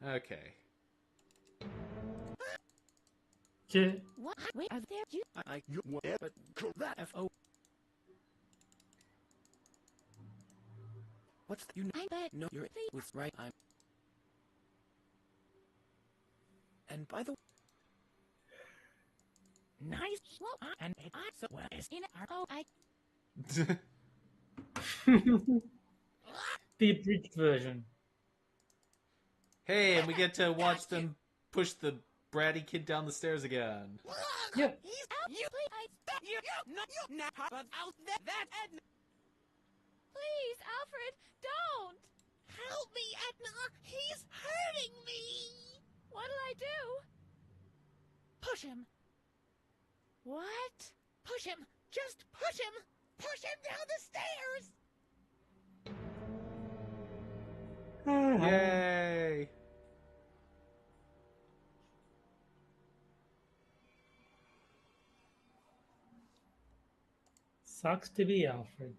Okay. What? Wait, are there you? You but that F.O. What's the, you I bet. know you're was right. I'm. And by the Nice. Well, And it so well as in oh, I. The abridged version. Hey, and we get to watch them push the bratty kid down the stairs again. Yep. He's out. You not but out that Edna. Please, Alfred, don't. Help me, Edna. He's hurting me. What'll I do? Push him. What? Push him. Just push him. Push him down the stairs. Yay! Sucks to be Alfred.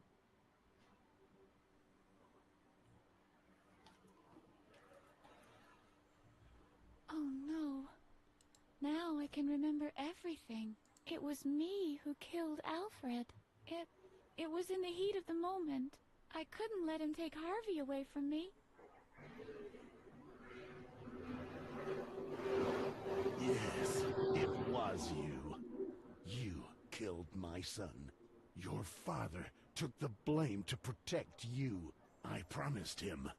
Oh no. Now I can remember everything. It was me who killed Alfred. It was in the heat of the moment. I couldn't let him take Harvey away from me. Yes, it was you. You killed my son. Your father took the blame to protect you. I promised him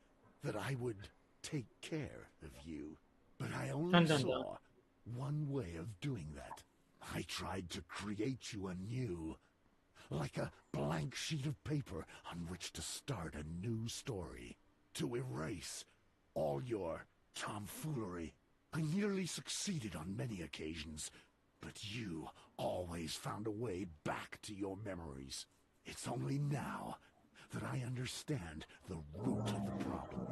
that I would take care of you. But I only Dun, dun, dun. saw one way of doing that. I tried to create you anew. Like a blank sheet of paper on which to start a new story. To erase all your tomfoolery. I nearly succeeded on many occasions, but you always found a way back to your memories. It's only now that I understand the root of the problem.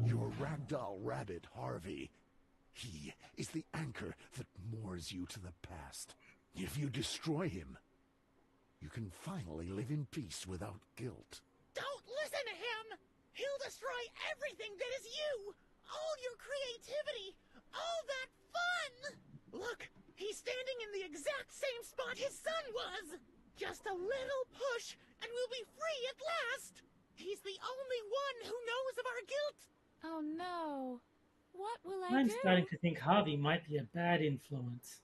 Your ragdoll rabbit, Harvey. He is the anchor that moors you to the past. If you destroy him, you can finally live in peace without guilt. Don't listen to him! He'll destroy everything that is you! All your creativity! All that fun! Look, he's standing in the exact same spot his son was! Just a little push, and we'll be free at last! He's the only one who knows of our guilt! Oh no. What will I I'm do? starting to think Harvey might be a bad influence.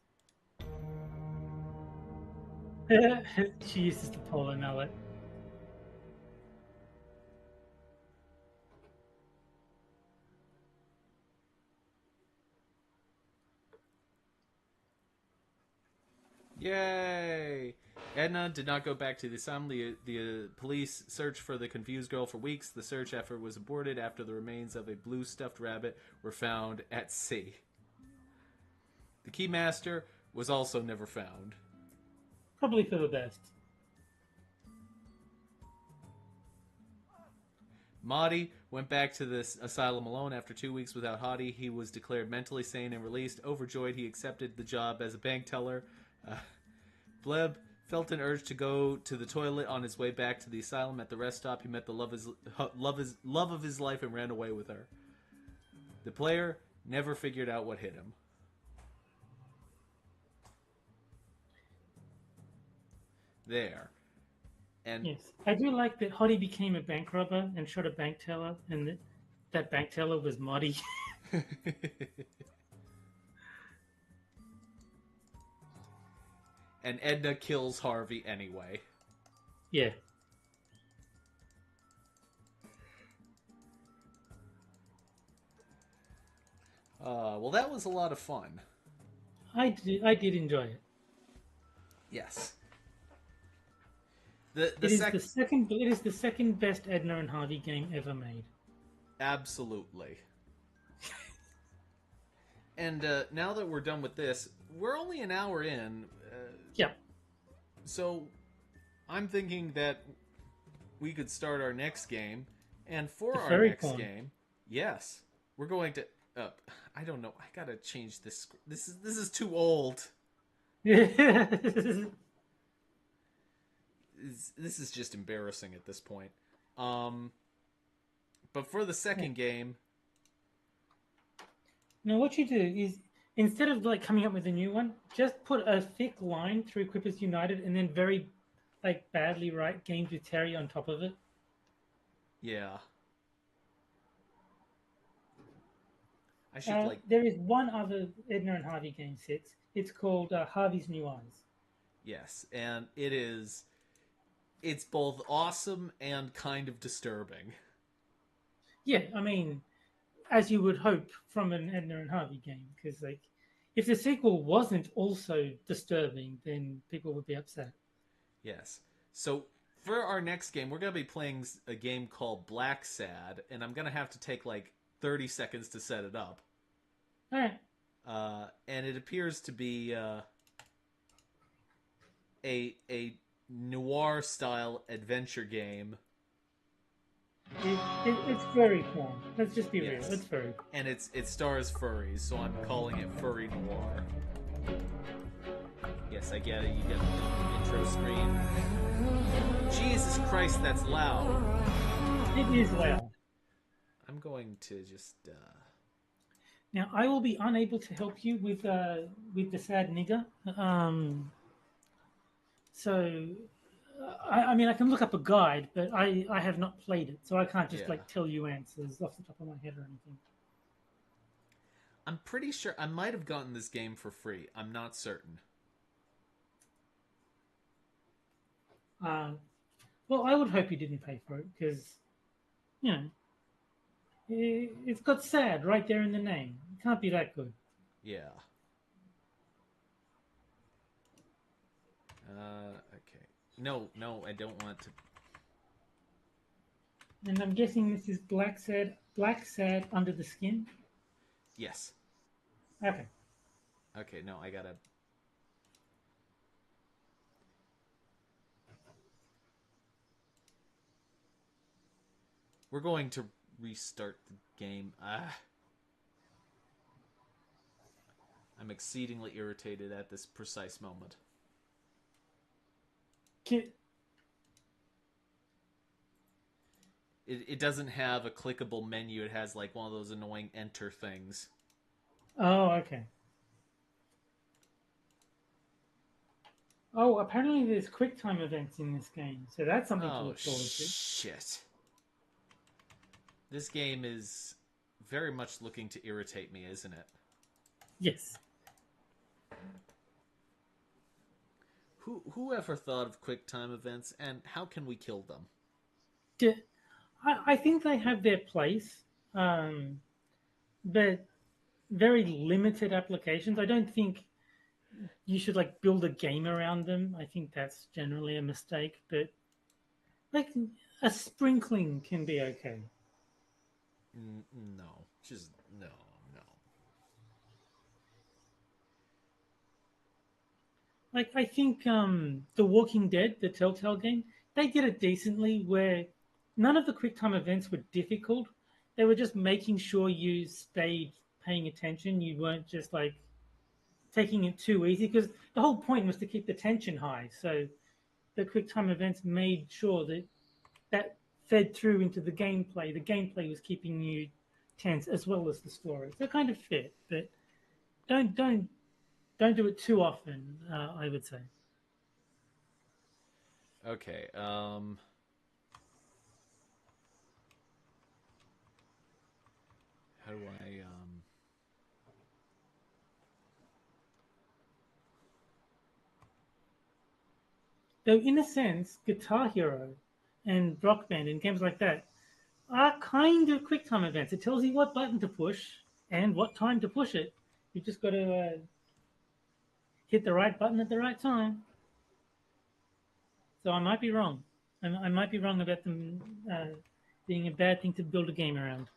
She uses the polo mallet. Yay! Edna did not go back to the asylum. The police searched for the confused girl for weeks. The search effort was aborted after the remains of a blue stuffed rabbit were found at sea. The keymaster was also never found. Probably for the best. Marty went back to this asylum alone after 2 weeks without Hottie. He was declared mentally sane and released. Overjoyed, he accepted the job as a bank teller. Bleb felt an urge to go to the toilet on his way back to the asylum. At the rest stop, he met the love of his life and ran away with her. The player never figured out what hit him. There. And Yes, I do like that Hottie became a bank robber and shot a bank teller, and that bank teller was Marty. And Edna kills Harvey anyway. Yeah. Well, that was a lot of fun. I did enjoy it. Yes. The It is the second best Edna and Harvey game ever made. Absolutely. And now that we're done with this, we're only an hour in. Yeah. So I'm thinking that we could start our next game. And for The our fairy next porn. game, yes, we're going to... I don't know. I gotta change this. This is too old. This is just embarrassing at this point. But for the second game... Now, what you do is, instead of like coming up with a new one, just put a thick line through Quippers United and then very badly write Games with Terry on top of it. Yeah. I should There is one other Edna and Harvey game sets. It's called Harvey's New Eyes. Yes, and it's both awesome and kind of disturbing. Yeah, I mean, as you would hope from an Edna and Harvey game, because if the sequel wasn't also disturbing, then people would be upset. Yes. So for our next game, we're going to be playing a game called Black Sad, and I'm going to have to take 30 seconds to set it up. All right. And it appears to be a noir-style adventure game. It's very fun. Let's just be Yes. real. It's very. And it stars furries, so I'm calling it Furry Noir. Yes, I get it. You get the intro screen. Jesus Christ, that's loud. It is loud. I'm going to just... Now, I will be unable to help you with the sad nigger. So, I mean, I can look up a guide, but I have not played it, so I can't just Yeah. like tell you answers off the top of my head or anything. I'm pretty sure I might have gotten this game for free. I'm not certain. Well, I would hope you didn't pay for it because, you know, it's got sad right there in the name. It can't be that good. Yeah. Okay. No, I don't want to. And I'm guessing this is Black Sad Under the Skin. Yes. Okay. Okay, no, I gotta. We're going to restart the game. I'm exceedingly irritated at this precise moment. It doesn't have a clickable menu. It has like one of those annoying enter things. Oh, okay. Oh, apparently there's QuickTime events in this game, so that's something to Oh, look forward to. shit. This game is very much looking to irritate me, isn't it? Yes. Who ever thought of QuickTime events, and how can we kill them? I think they have their place, but very limited applications. I don't think you should like build a game around them. I think that's generally a mistake, but like a sprinkling can be okay. No, just no. Like I think The Walking Dead, the Telltale game, they did it decently where none of the QuickTime events were difficult. They were just making sure you stayed paying attention. You weren't just like taking it too easy because the whole point was to keep the tension high. So the QuickTime events made sure that that fed through into the gameplay. The gameplay was keeping you tense as well as the story. So it kind of fit, but don't do it too often. I would say. Okay. How do I Though in a sense, Guitar Hero and Rock Band and games like that are kind of QuickTime events. It tells you what button to push and what time to push it. You just got to hit the right button at the right time. So I might be wrong. I might be wrong about them being a bad thing to build a game around.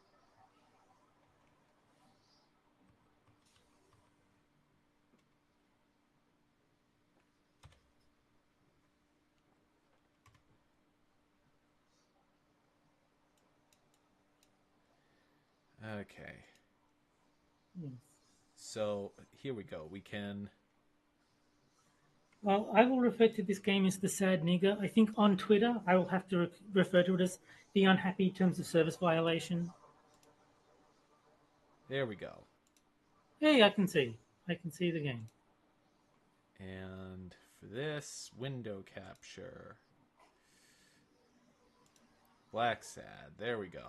Okay. Yes. So here we go. We can. Well, I will refer to this game as the Sad Nigger. I think on Twitter I will have to refer to it as the Unhappy Terms of Service Violation. There we go. Hey, I can see. I can see the game. And for this, window capture. Black Sad. There we go.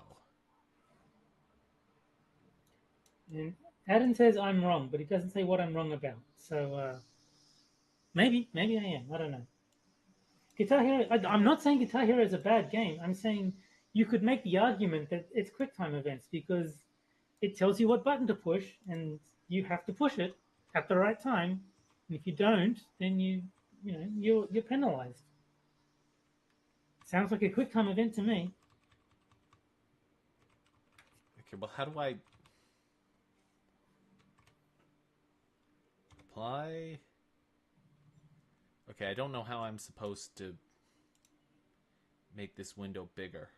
And Adam says I'm wrong, but he doesn't say what I'm wrong about. So maybe I am. I don't know. Guitar Hero. I'm not saying Guitar Hero is a bad game. I'm saying you could make the argument that it's QuickTime events because it tells you what button to push, and you have to push it at the right time. And if you don't, then you're penalized. Sounds like a QuickTime event to me. Okay, well, how do I apply? Okay, I don't know how I'm supposed to make this window bigger.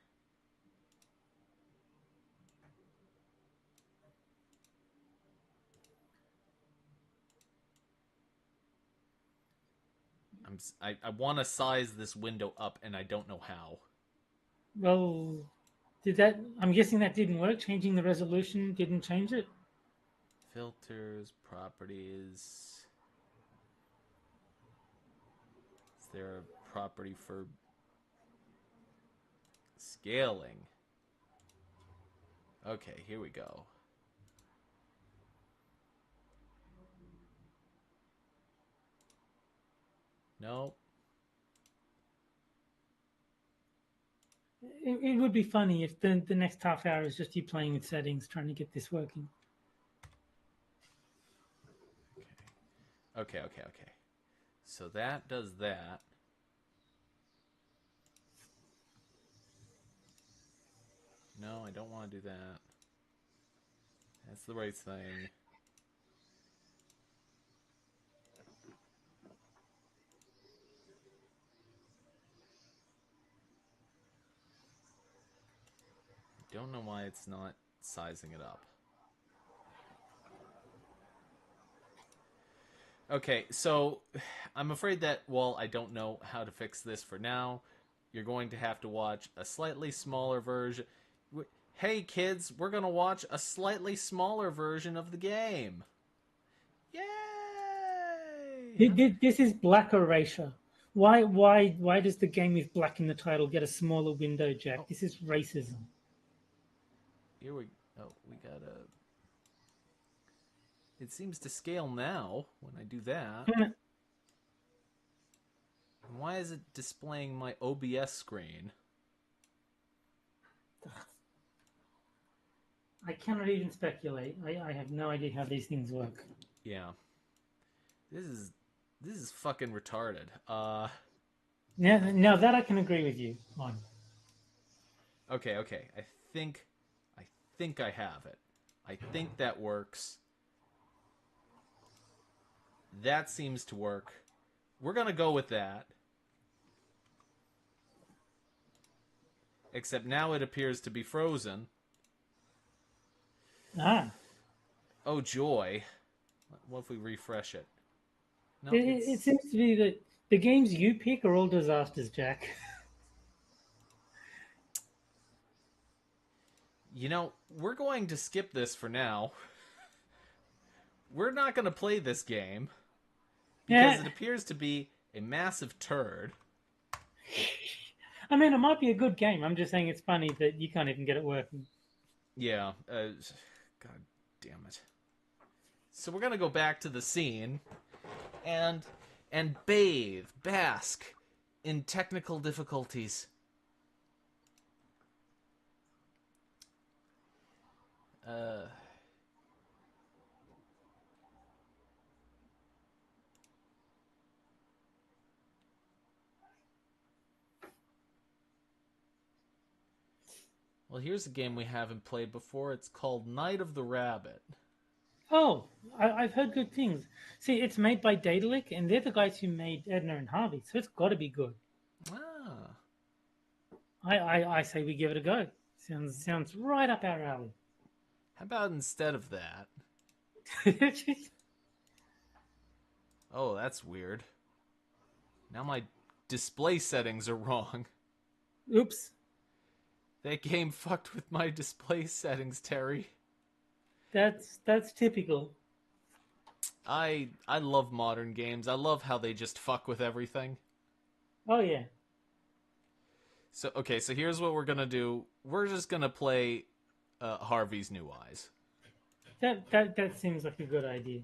I want to size this window up, and I don't know how. Well, I'm guessing that didn't work. Changing the resolution didn't change it. Filters, properties. Is there a property for scaling? Okay, here we go. Nope. It would be funny if the next half hour is just you playing with settings, trying to get this working. Okay. So that does that. No, I don't want to do that. That's the right thing. Don't know why it's not sizing it up. Okay, so I'm afraid that while I don't know how to fix this for now, you're going to have to watch a slightly smaller version. Hey kids, we're going to watch a slightly smaller version of the game. Yay! This is black erasure. Why does the game with black in the title get a smaller window, Jack? Oh. This is racism. Here we gotta. It seems to scale now when I do that. Why is it displaying my OBS screen? I cannot even speculate. I have no idea how these things work. Yeah. This is fucking retarded. Now that I can agree with you on. Okay. I think I have it. I think that works. That seems to work. We're gonna go with that. Except now it appears to be frozen. Ah. Oh joy. What if we refresh it? No, It seems to be that the games you pick are all disasters, Jack. You know, we're going to skip this for now. We're not going to play this game because it appears to be a massive turd. I mean, it might be a good game. I'm just saying it's funny that you can't even get it working. Yeah. God damn it. So we're going to go back to the scene and bask in technical difficulties. Well, here's a game we haven't played before. It's called Night of the Rabbit. Oh, I've heard good things. See, it's made by Daedalic, and they're the guys who made Edna and Harvey, so it's got to be good. Ah. I say we give it a go. Sounds right up our alley. How about instead of that? Oh, that's weird. Now my display settings are wrong. Oops. That game fucked with my display settings, Terry. That's typical. I love modern games. I love how they just fuck with everything. Oh yeah. So here's what we're gonna do. We're just gonna play Harvey's New Eyes. That seems like a good idea.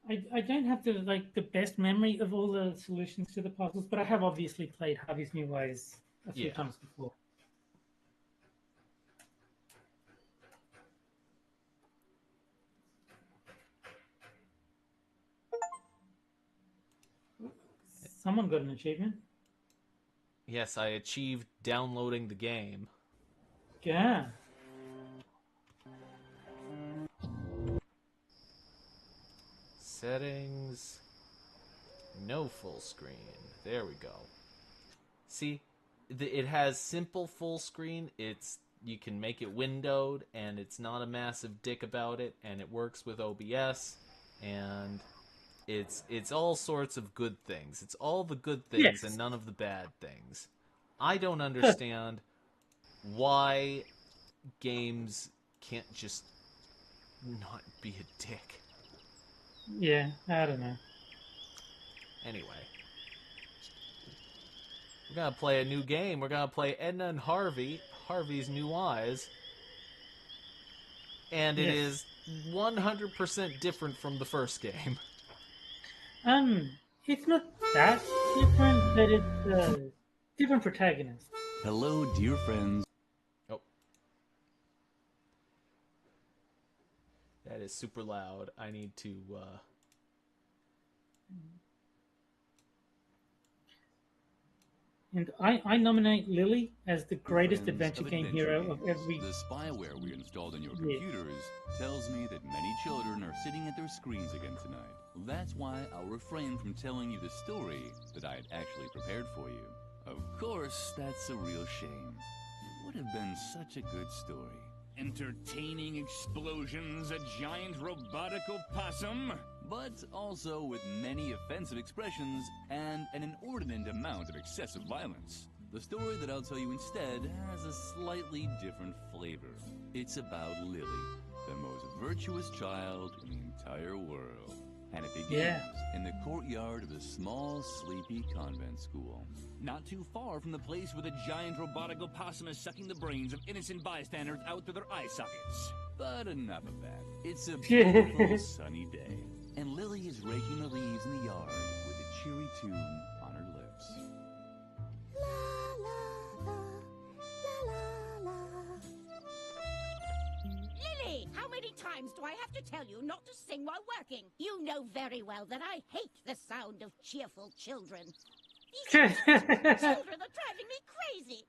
I don't have the best memory of all the solutions to the puzzles, but I have obviously played Harvey's New Ways a few times before. Someone got an achievement. Yes, I achieved downloading the game. Yeah. Settings. No full screen. There we go. See, it has simple full screen. You can make it windowed, and it's not a massive dick about it, and it works with OBS, and it's all sorts of good things. It's all the good things and none of the bad things. I don't understand why games can't just not be a dick. Yeah, I don't know. Anyway, we're gonna play a new game. We're gonna play Edna and Harvey, Harvey's New Eyes. And it is 100% different from the first game. It's not that different, but it's different protagonist. Hello, dear friends. Oh. That is super loud. I need to, And I nominate Lily as the greatest Friends adventure of game adventure hero of games. every... The spyware we installed on your Yeah. computers tells me that many children are sitting at their screens again tonight. That's why I'll refrain from telling you the story that I had actually prepared for you. Of course, that's a real shame. It would have been such a good story. Entertaining explosions, a giant robotic opossum, but also with many offensive expressions and an inordinate amount of excessive violence. The story that I'll tell you instead has a slightly different flavor. It's about Lily, the most virtuous child in the entire world. And it begins in the courtyard of a small, sleepy convent school. Not too far from the place where the giant robotic opossum is sucking the brains of innocent bystanders out through their eye sockets. But enough of that. It's a beautiful sunny day, and Lily is raking the leaves in the yard with a cheery tune on her lips. Lily, how many times do I have to tell you not to sing while working? You know very well that I hate the sound of cheerful children. These children are driving me crazy.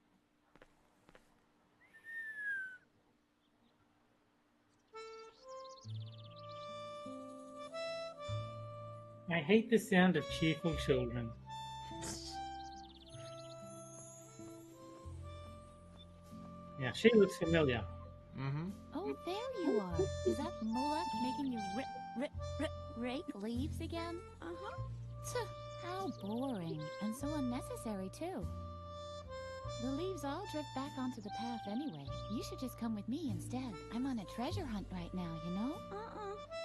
I hate the sound of cheerful children. Yeah, she looks familiar. Mm-hmm. Oh, there you are. Is that Moloch making you rake leaves again? Uh-huh. Tuh, how boring. And so unnecessary, too. The leaves all drift back onto the path anyway. You should just come with me instead. I'm on a treasure hunt right now, you know?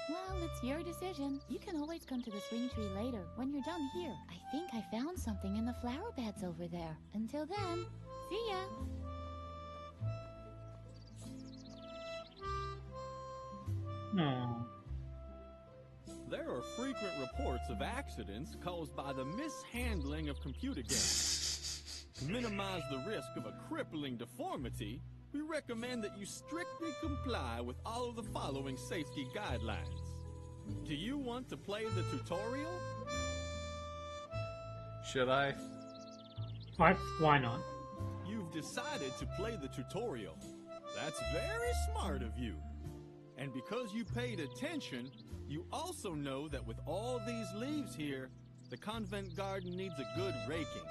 Well, it's your decision. You can always come to the swing tree later, when you're done here. I think I found something in the flower beds over there. Until then, see ya! Oh. There are frequent reports of accidents caused by the mishandling of computer games. To minimize the risk of a crippling deformity, we recommend that you strictly comply with all of the following safety guidelines. Do you want to play the tutorial? Should I? Why not? You've decided to play the tutorial. That's very smart of you. And because you paid attention, you also know that with all these leaves here, the convent garden needs a good raking.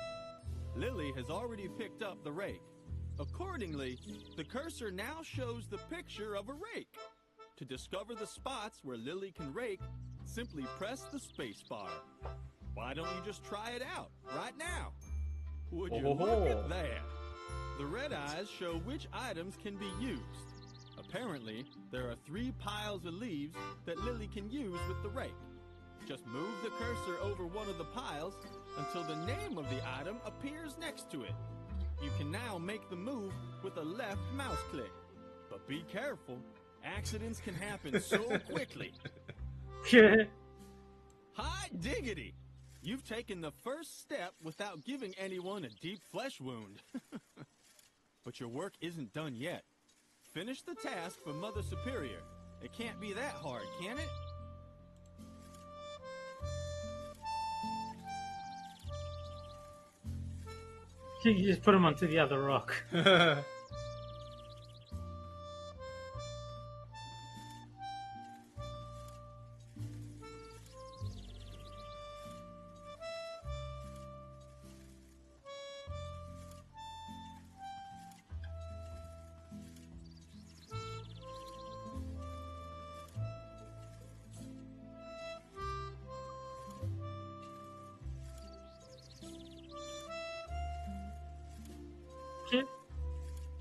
Lily has already picked up the rake. Accordingly, the cursor now shows the picture of a rake. To discover the spots where Lily can rake, simply press the space bar. Why don't you just try it out right now? Would you look at that? The red eyes show which items can be used. Apparently, there are 3 piles of leaves that Lily can use with the rake. Just move the cursor over one of the piles until the name of the item appears next to it. You can now make the move with a left mouse click. But be careful, accidents can happen so quickly. Hot diggity! You've taken the first step without giving anyone a deep flesh wound. But your work isn't done yet. Finish the task for Mother Superior. It can't be that hard, can it? You just put him onto the other rock.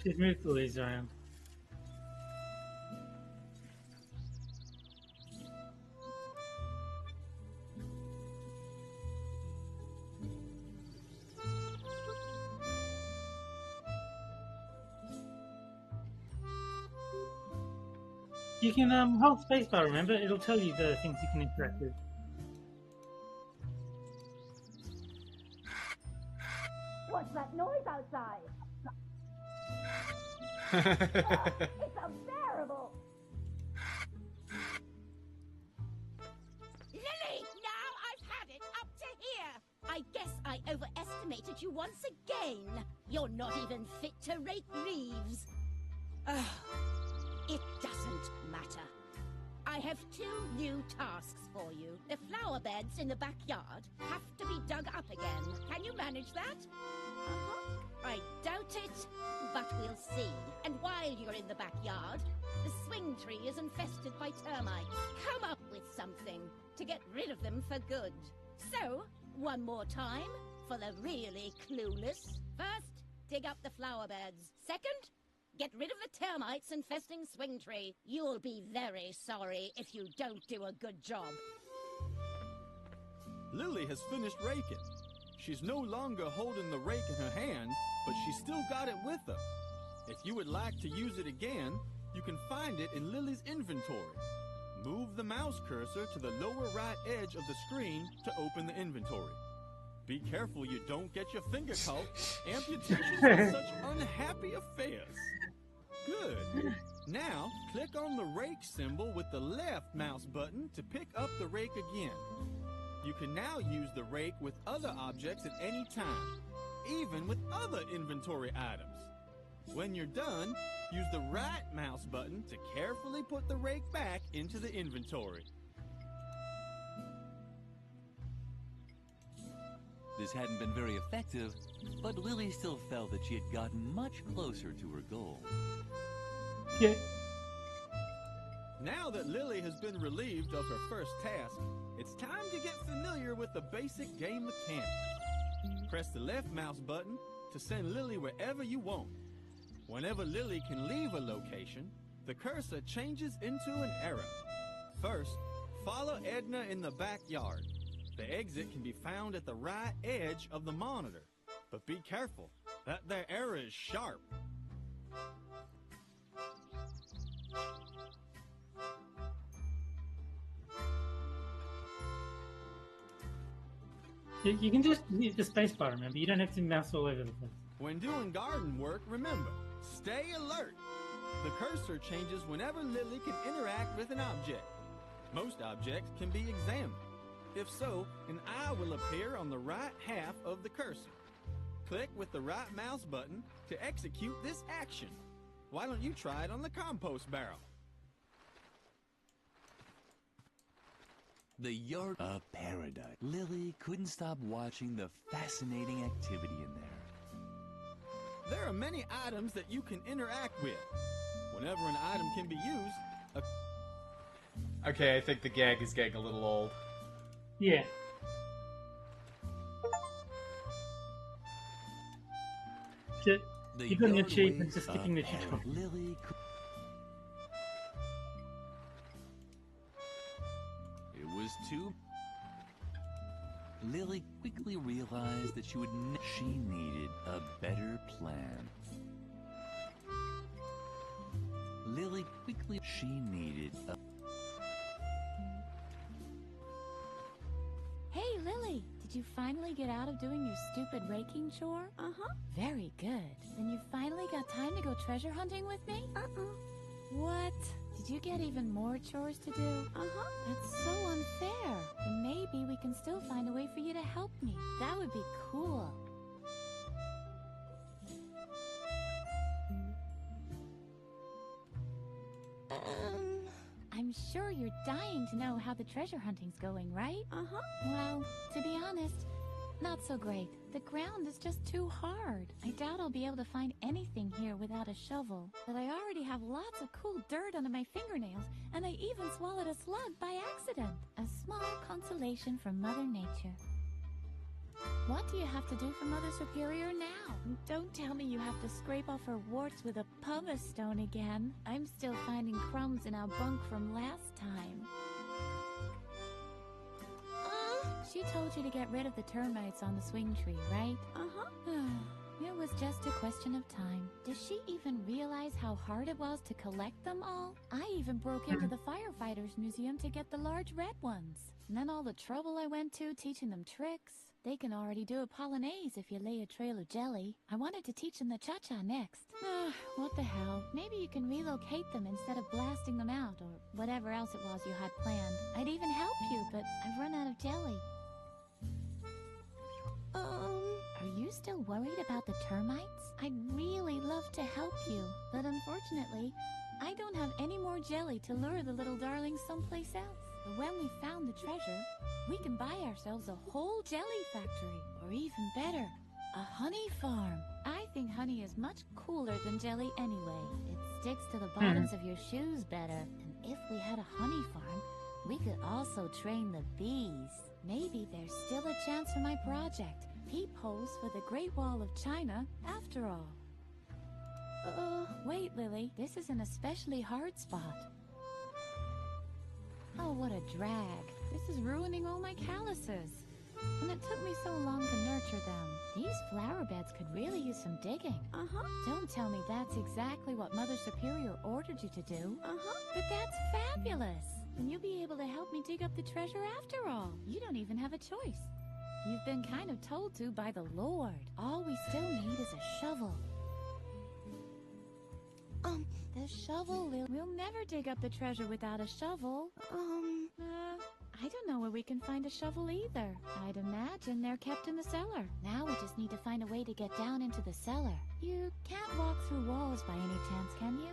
Just move the leaves around. You can hold spacebar, remember? It'll tell you the things you can interact with. What's that noise outside? It's unbearable! Lily, now I've had it up to here! I guess I overestimated you once again. You're not even fit to rake leaves. It doesn't matter. I have 2 new tasks for you. The flower beds in the backyard have to be dug up again. Can you manage that? I doubt it, but we'll see. And while you're in the backyard, the swing tree is infested by termites. Come up with something to get rid of them for good. So, one more time, for the really clueless. First, dig up the flower beds. Second, get rid of the termites infesting swing tree. You'll be very sorry if you don't do a good job. Lily has finished raking. She's no longer holding the rake in her hand, but she's still got it with her. If you would like to use it again, you can find it in Lily's inventory. Move the mouse cursor to the lower right edge of the screen to open the inventory. Be careful you don't get your finger caught. Amputations are such unhappy affairs. Good. Now, click on the rake symbol with the left mouse button to pick up the rake again. You can now use the rake with other objects at any time, even with other inventory items. When you're done, use the right mouse button to carefully put the rake back into the inventory. This hadn't been very effective, but Lily still felt that she had gotten much closer to her goal. Yeah. Now that Lily has been relieved of her first task, it's time to get familiar with the basic game mechanics. Press the left mouse button to send Lily wherever you want. Whenever Lily can leave a location, the cursor changes into an arrow. First, follow Edna in the backyard. The exit can be found at the right edge of the monitor. But be careful, that there arrow is sharp. You can just hit the spacebar, remember? You don't have to mouse all over the place. When doing garden work, remember, stay alert. The cursor changes whenever Lily can interact with an object. Most objects can be examined. If so, an eye will appear on the right half of the cursor. Click with the right mouse button to execute this action. Why don't you try it on the compost barrel? The yard of paradise. Lily couldn't stop watching the fascinating activity in there. There are many items that you can interact with. Whenever an item can be used... Okay, I think the gag is getting a little old. Yeah. You got an achievement for skipping the tutorial. Lily It was too... Lily quickly realized that she needed a better plan. She needed a... Hey, Lily, did you finally get out of doing your stupid raking chore? Uh-huh. Very good. Then you finally got time to go treasure hunting with me? What? Did you get even more chores to do? Uh-huh. That's so unfair. And maybe we can still find a way for you to help me. That would be cool. I'm sure you're dying to know how the treasure hunting's going, right? Uh-huh. Well, to be honest, not so great. The ground is just too hard. I doubt I'll be able to find anything here without a shovel. But I already have lots of cool dirt under my fingernails, and I even swallowed a slug by accident. A small consolation from Mother Nature. What do you have to do for Mother Superior now? Don't tell me you have to scrape off her warts with a pumice stone again. I'm still finding crumbs in our bunk from last time. She told you to get rid of the termites on the swing tree, right? Uh-huh. It was just a question of time. Does she even realize how hard it was to collect them all? I even broke into the firefighters museum to get the large red ones. And then all the trouble I went to teaching them tricks. They can already do a polonaise if you lay a trail of jelly. I wanted to teach them the cha-cha next. What the hell? Maybe you can relocate them instead of blasting them out, or whatever else it was you had planned. I'd even help you, but I've run out of jelly. Are you still worried about the termites? I'd really love to help you, but unfortunately, I don't have any more jelly to lure the little darlings someplace else. But when we found the treasure, we can buy ourselves a whole jelly factory, or even better, a honey farm. I think honey is much cooler than jelly anyway. It sticks to the bottoms of your shoes better. And if we had a honey farm, we could also train the bees. Maybe there's still a chance for my project. Peepholes for the Great Wall of China, after all. Wait, Lily. This is an especially hard spot. Oh, what a drag. This is ruining all my calluses. And it took me so long to nurture them. These flower beds could really use some digging. Don't tell me that's exactly what Mother Superior ordered you to do. But that's fabulous. Then you'll be able to help me dig up the treasure after all. You don't even have a choice. You've been kind of told to by the Lord. All we still need is a shovel. The shovel, we'll never dig up the treasure without a shovel. I don't know where we can find a shovel either. I'd imagine they're kept in the cellar. Now we just need to find a way to get down into the cellar. You can't walk through walls by any chance, can you?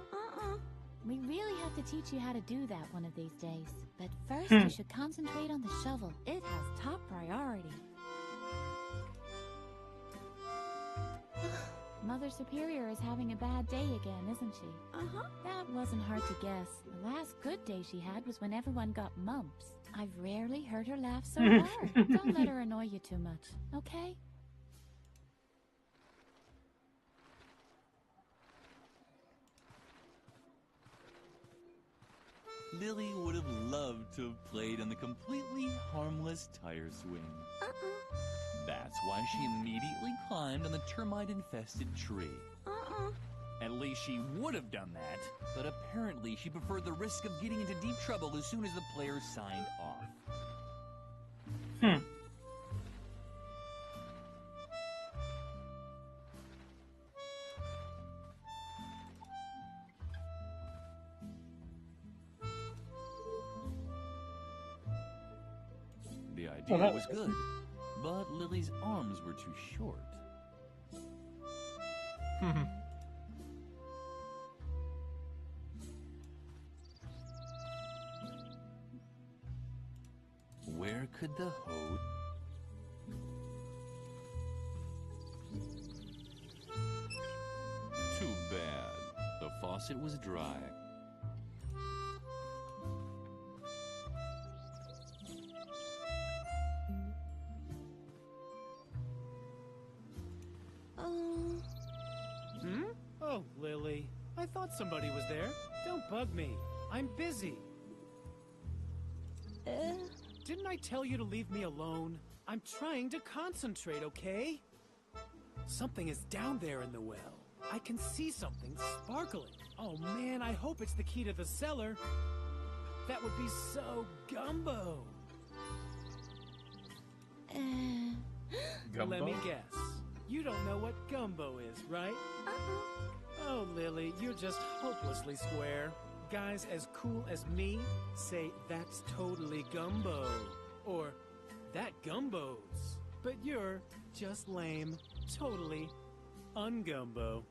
We really have to teach you how to do that one of these days. But first, you should concentrate on the shovel. It has top priority. Mother Superior is having a bad day again, isn't she? That wasn't hard to guess. The last good day she had was when everyone got mumps. I've rarely heard her laugh so hard. Don't let her annoy you too much, okay? Lily would have loved to have played on the completely harmless tire swing. That's why she immediately climbed on the termite-infested tree. At least she would have done that, but apparently she preferred the risk of getting into deep trouble as soon as the players signed off. The idea was good, but Lily's arms were too short. Where could the hose... Too bad. The faucet was dry. Oh, Lily. I thought somebody was there. Don't bug me. I'm busy. Didn't I tell you to leave me alone? I'm trying to concentrate, okay? Something is down there in the well. I can see something sparkling. Oh man, I hope it's the key to the cellar. That would be so gumbo. Gumbo? Let me guess. You don't know what gumbo is, right? Oh, Lily, you're just hopelessly square. Guys as cool as me say that's totally gumbo. Or, that gumbos. But you're just lame, totally ungumbo.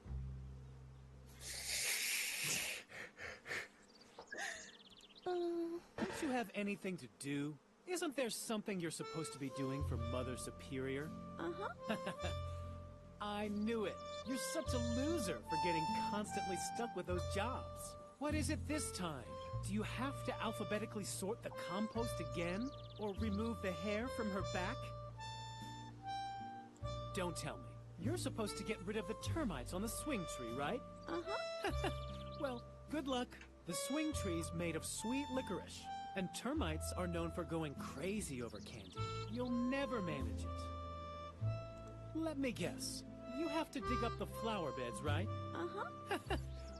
Don't you have anything to do? Isn't there something you're supposed to be doing for Mother Superior? I knew it. You're such a loser for getting constantly stuck with those jobs. What is it this time? Do you have to alphabetically sort the compost again? Or remove the hair from her back? don't tell me. You're supposed to get rid of the termites on the swing tree, right? Uh-huh. Well, good luck. The swing tree's made of sweet licorice, and termites are known for going crazy over candy. You'll never manage it. Let me guess. You have to dig up the flower beds, right? Uh-huh.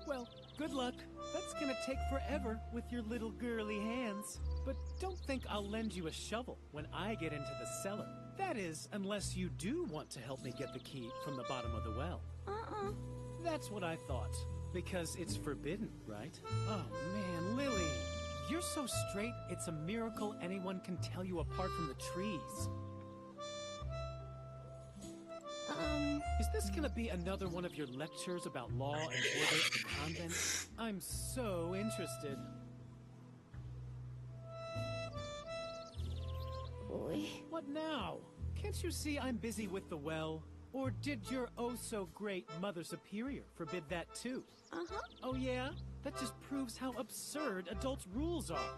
Well, good luck. That's gonna take forever with your little girly hands. But don't think I'll lend you a shovel when I get into the cellar. That is, unless you do want to help me get the key from the bottom of the well. Uh-uh. That's what I thought. Because it's forbidden, right? Oh man, Lily! You're so straight, it's a miracle anyone can tell you apart from the trees. Is this gonna be another one of your lectures about law and order at the convent? I'm so interested. Boy. What now? Can't you see I'm busy with the well? Or did your oh-so-great Mother Superior forbid that too? Uh-huh. Oh yeah? That just proves how absurd adults' rules are.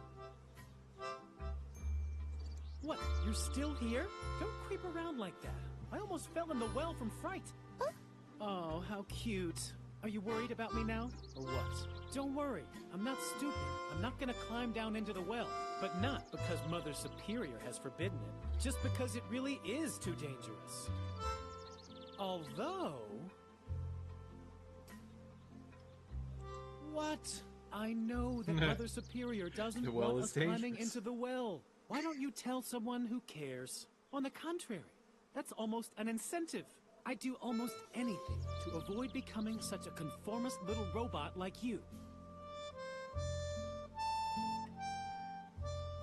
What, you're still here? Don't creep around like that. I almost fell in the well from fright. Oh, how cute. Are you worried about me now, or what? Don't worry, I'm not stupid. I'm not gonna climb down into the well. But not because Mother Superior has forbidden it. Just because it really is too dangerous. Although... What? I know that Mother Superior doesn't The well want is us climbing dangerous. into the well. Why don't you tell someone who cares? On the contrary, that's almost an incentive. I'd do almost anything to avoid becoming such a conformist little robot like you.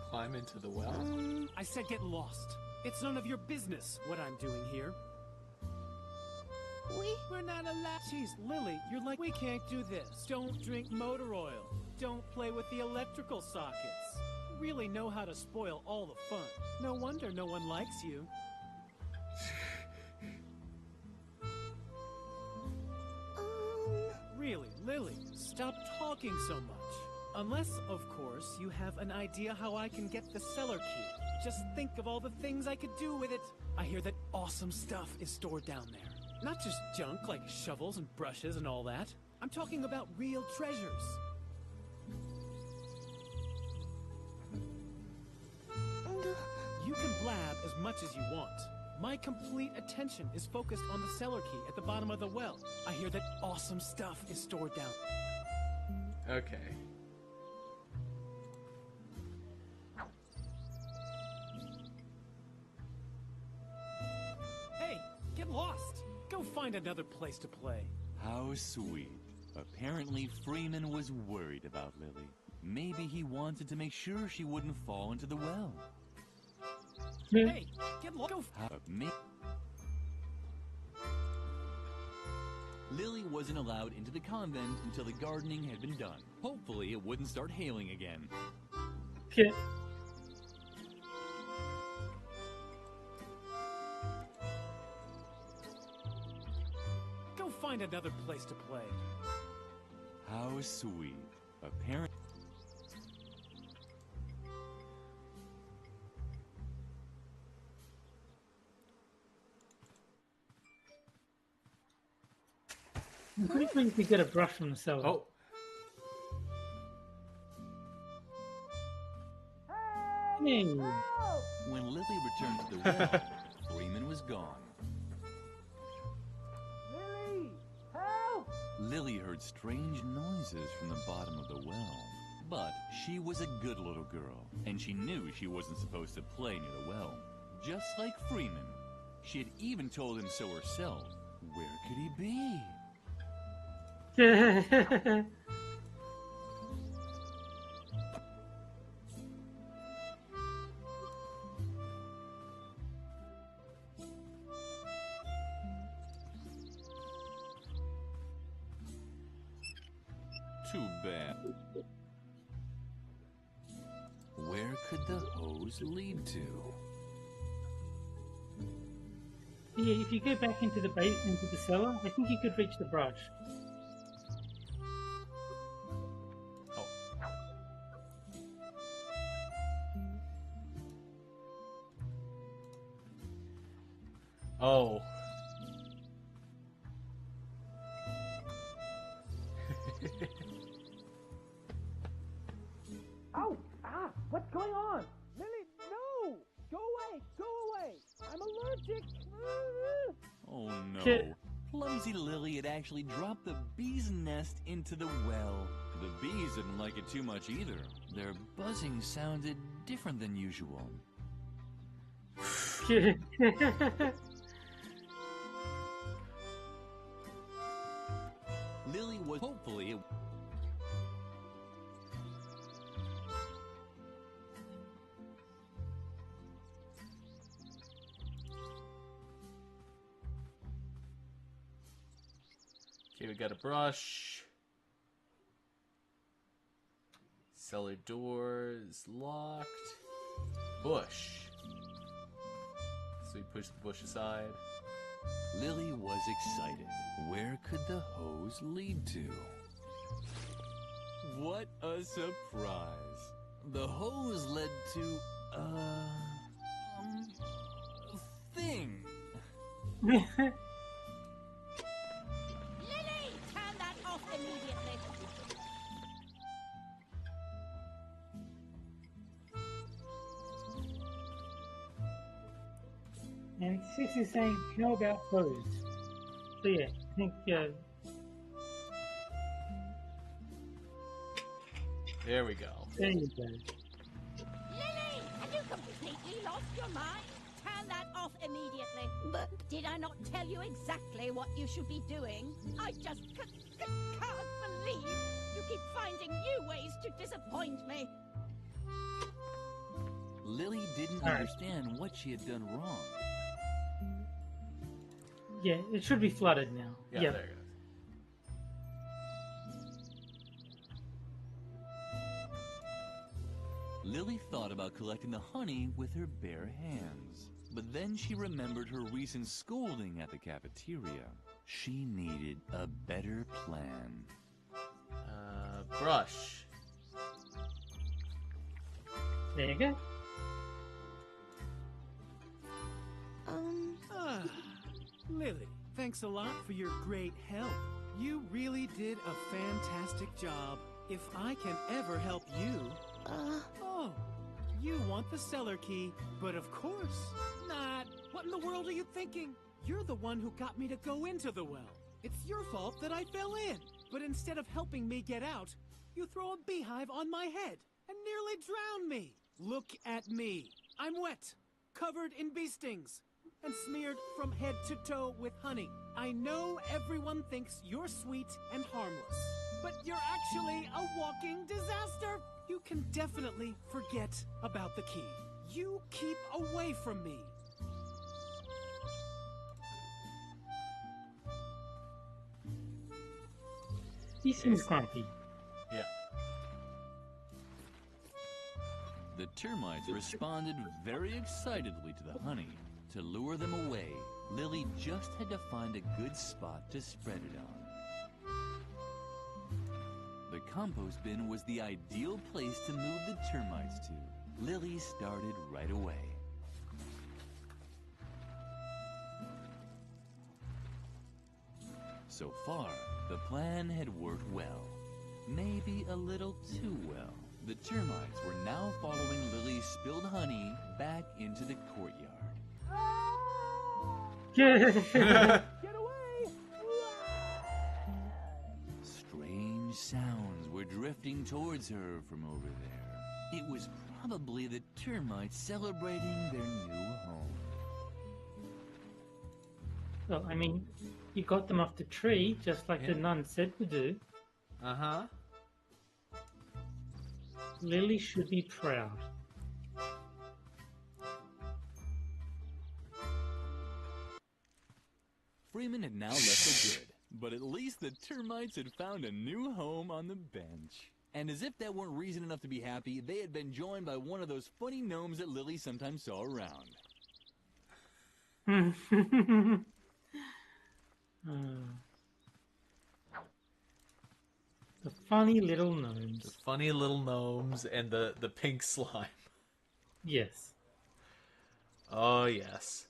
Climb into the well? I said get lost. It's none of your business what I'm doing here. We're not allowed. Jeez, Lily, you're like, we can't do this. Don't drink motor oil. Don't play with the electrical sockets. Really know how to spoil all the fun. No wonder no one likes you. Really, Lily, stop talking so much. Unless, of course, you have an idea how I can get the cellar key. Just think of all the things I could do with it. I hear that awesome stuff is stored down there. Not just junk like shovels and brushes and all that. I'm talking about real treasures. You can blab as much as you want. My complete attention is focused on the cellar key at the bottom of the well. I hear that awesome stuff is stored down. Okay. Hey, get lost. Go find another place to play. How sweet. Apparently Freeman was worried about Lily. Maybe he wanted to make sure she wouldn't fall into the well. Hey, get lost. Lily wasn't allowed into the convent until the gardening had been done. Hopefully it wouldn't start hailing again. Okay. Go find another place to play. How sweet. Apparently... I'm pretty sure you could get a brush from the cellar. Oh. Hey. When Lily returned to the well, Freeman was gone. Lily! Help! Lily heard strange noises from the bottom of the well. But she was a good little girl, and she knew she wasn't supposed to play near the well. Just like Freeman. She had even told him so herself. Where could he be? Too bad. Where could the hose lead to? Yeah, if you go back into the base, into the cellar, I think you could reach the brush. Oh. Ow! Ah! What's going on? Lily, no! Go away! Go away! I'm allergic! Oh no. Clumsy Lily had actually dropped the bee's nest into the well. The bees didn't like it too much either. Their buzzing sounded different than usual. Lily was hopefully... Okay, we got a brush. Cellar door is locked. Bush. So you push the bush aside. Lily was excited. Where could the hose lead to? What a surprise! The hose led to a thing. Lily, turn that off immediately. And Six is saying, how about hose? So yeah, I think There we go. there you go. Lily, have you completely lost your mind? Turn that off immediately. But did I not tell you exactly what you should be doing? I just can't believe you keep finding new ways to disappoint me. Lily didn't All right. understand what she had done wrong. Yeah, it should be flooded now. Yeah, Yep. there it goes. Lily thought about collecting the honey with her bare hands. But then she remembered her recent scolding at the cafeteria. She needed a better plan. Brush. There you go. Lily, thanks a lot for your great help. You really did a fantastic job. If I can ever help you... Oh, you want the cellar key, but of course not. What in the world are you thinking? You're the one who got me to go into the well. It's your fault that I fell in. But instead of helping me get out, you throw a beehive on my head and nearly drown me. Look at me. I'm wet, covered in bee stings, and smeared from head to toe with honey. I know everyone thinks you're sweet and harmless, but you're actually a walking disaster. You can definitely forget about the key. You keep away from me. He seems grumpy. Yeah. The termites responded very excitedly to the honey. To lure them away, Lily just had to find a good spot to spread it on. The compost bin was the ideal place to move the termites to. Lily started right away. So far, the plan had worked well. Maybe a little too well. The termites were now following Lily's spilled honey back into the courtyard. Get away! Strange sounds were drifting towards her from over there. It was probably the termites celebrating their new home. Well, I mean, you got them off the tree, just like the nun said to do. Uh-huh. Lily should be proud. Freeman had now left for good, but at least the termites had found a new home on the bench. And as if that weren't reason enough to be happy, they had been joined by one of those funny gnomes that Lily sometimes saw around. The funny little gnomes. The funny little gnomes and the pink slime. Yes. Oh, yes.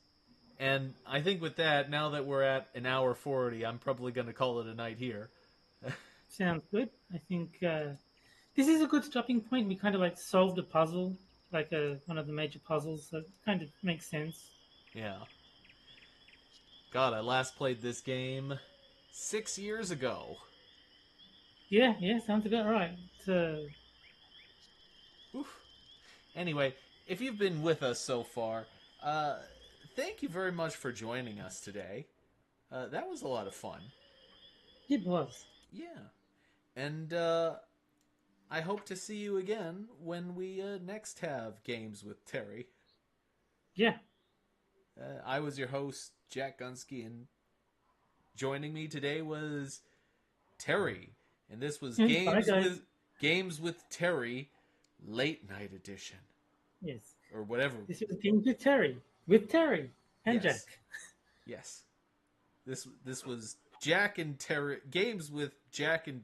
And I think with that, now that we're at an hour 40, I'm probably going to call it a night here. Sounds good. I think this is a good stopping point. We kind of like solved a puzzle, like one of the major puzzles, so it kind of makes sense. Yeah. God, I last played this game 6 years ago. Yeah, sounds about right. Oof. Anyway, if you've been with us so far, thank you very much for joining us today. That was a lot of fun. It was. Yeah. And I hope to see you again when we next have games with Terry. Yeah. I was your host, Jack Gunsky, and joining me today was Terry. And this was Games with Terry Late Night Edition. Yes. Or whatever. This was Games with Terry. With Terry and yes. Jack. Yes. This was Jack and Terry. Games with Jack and Terry.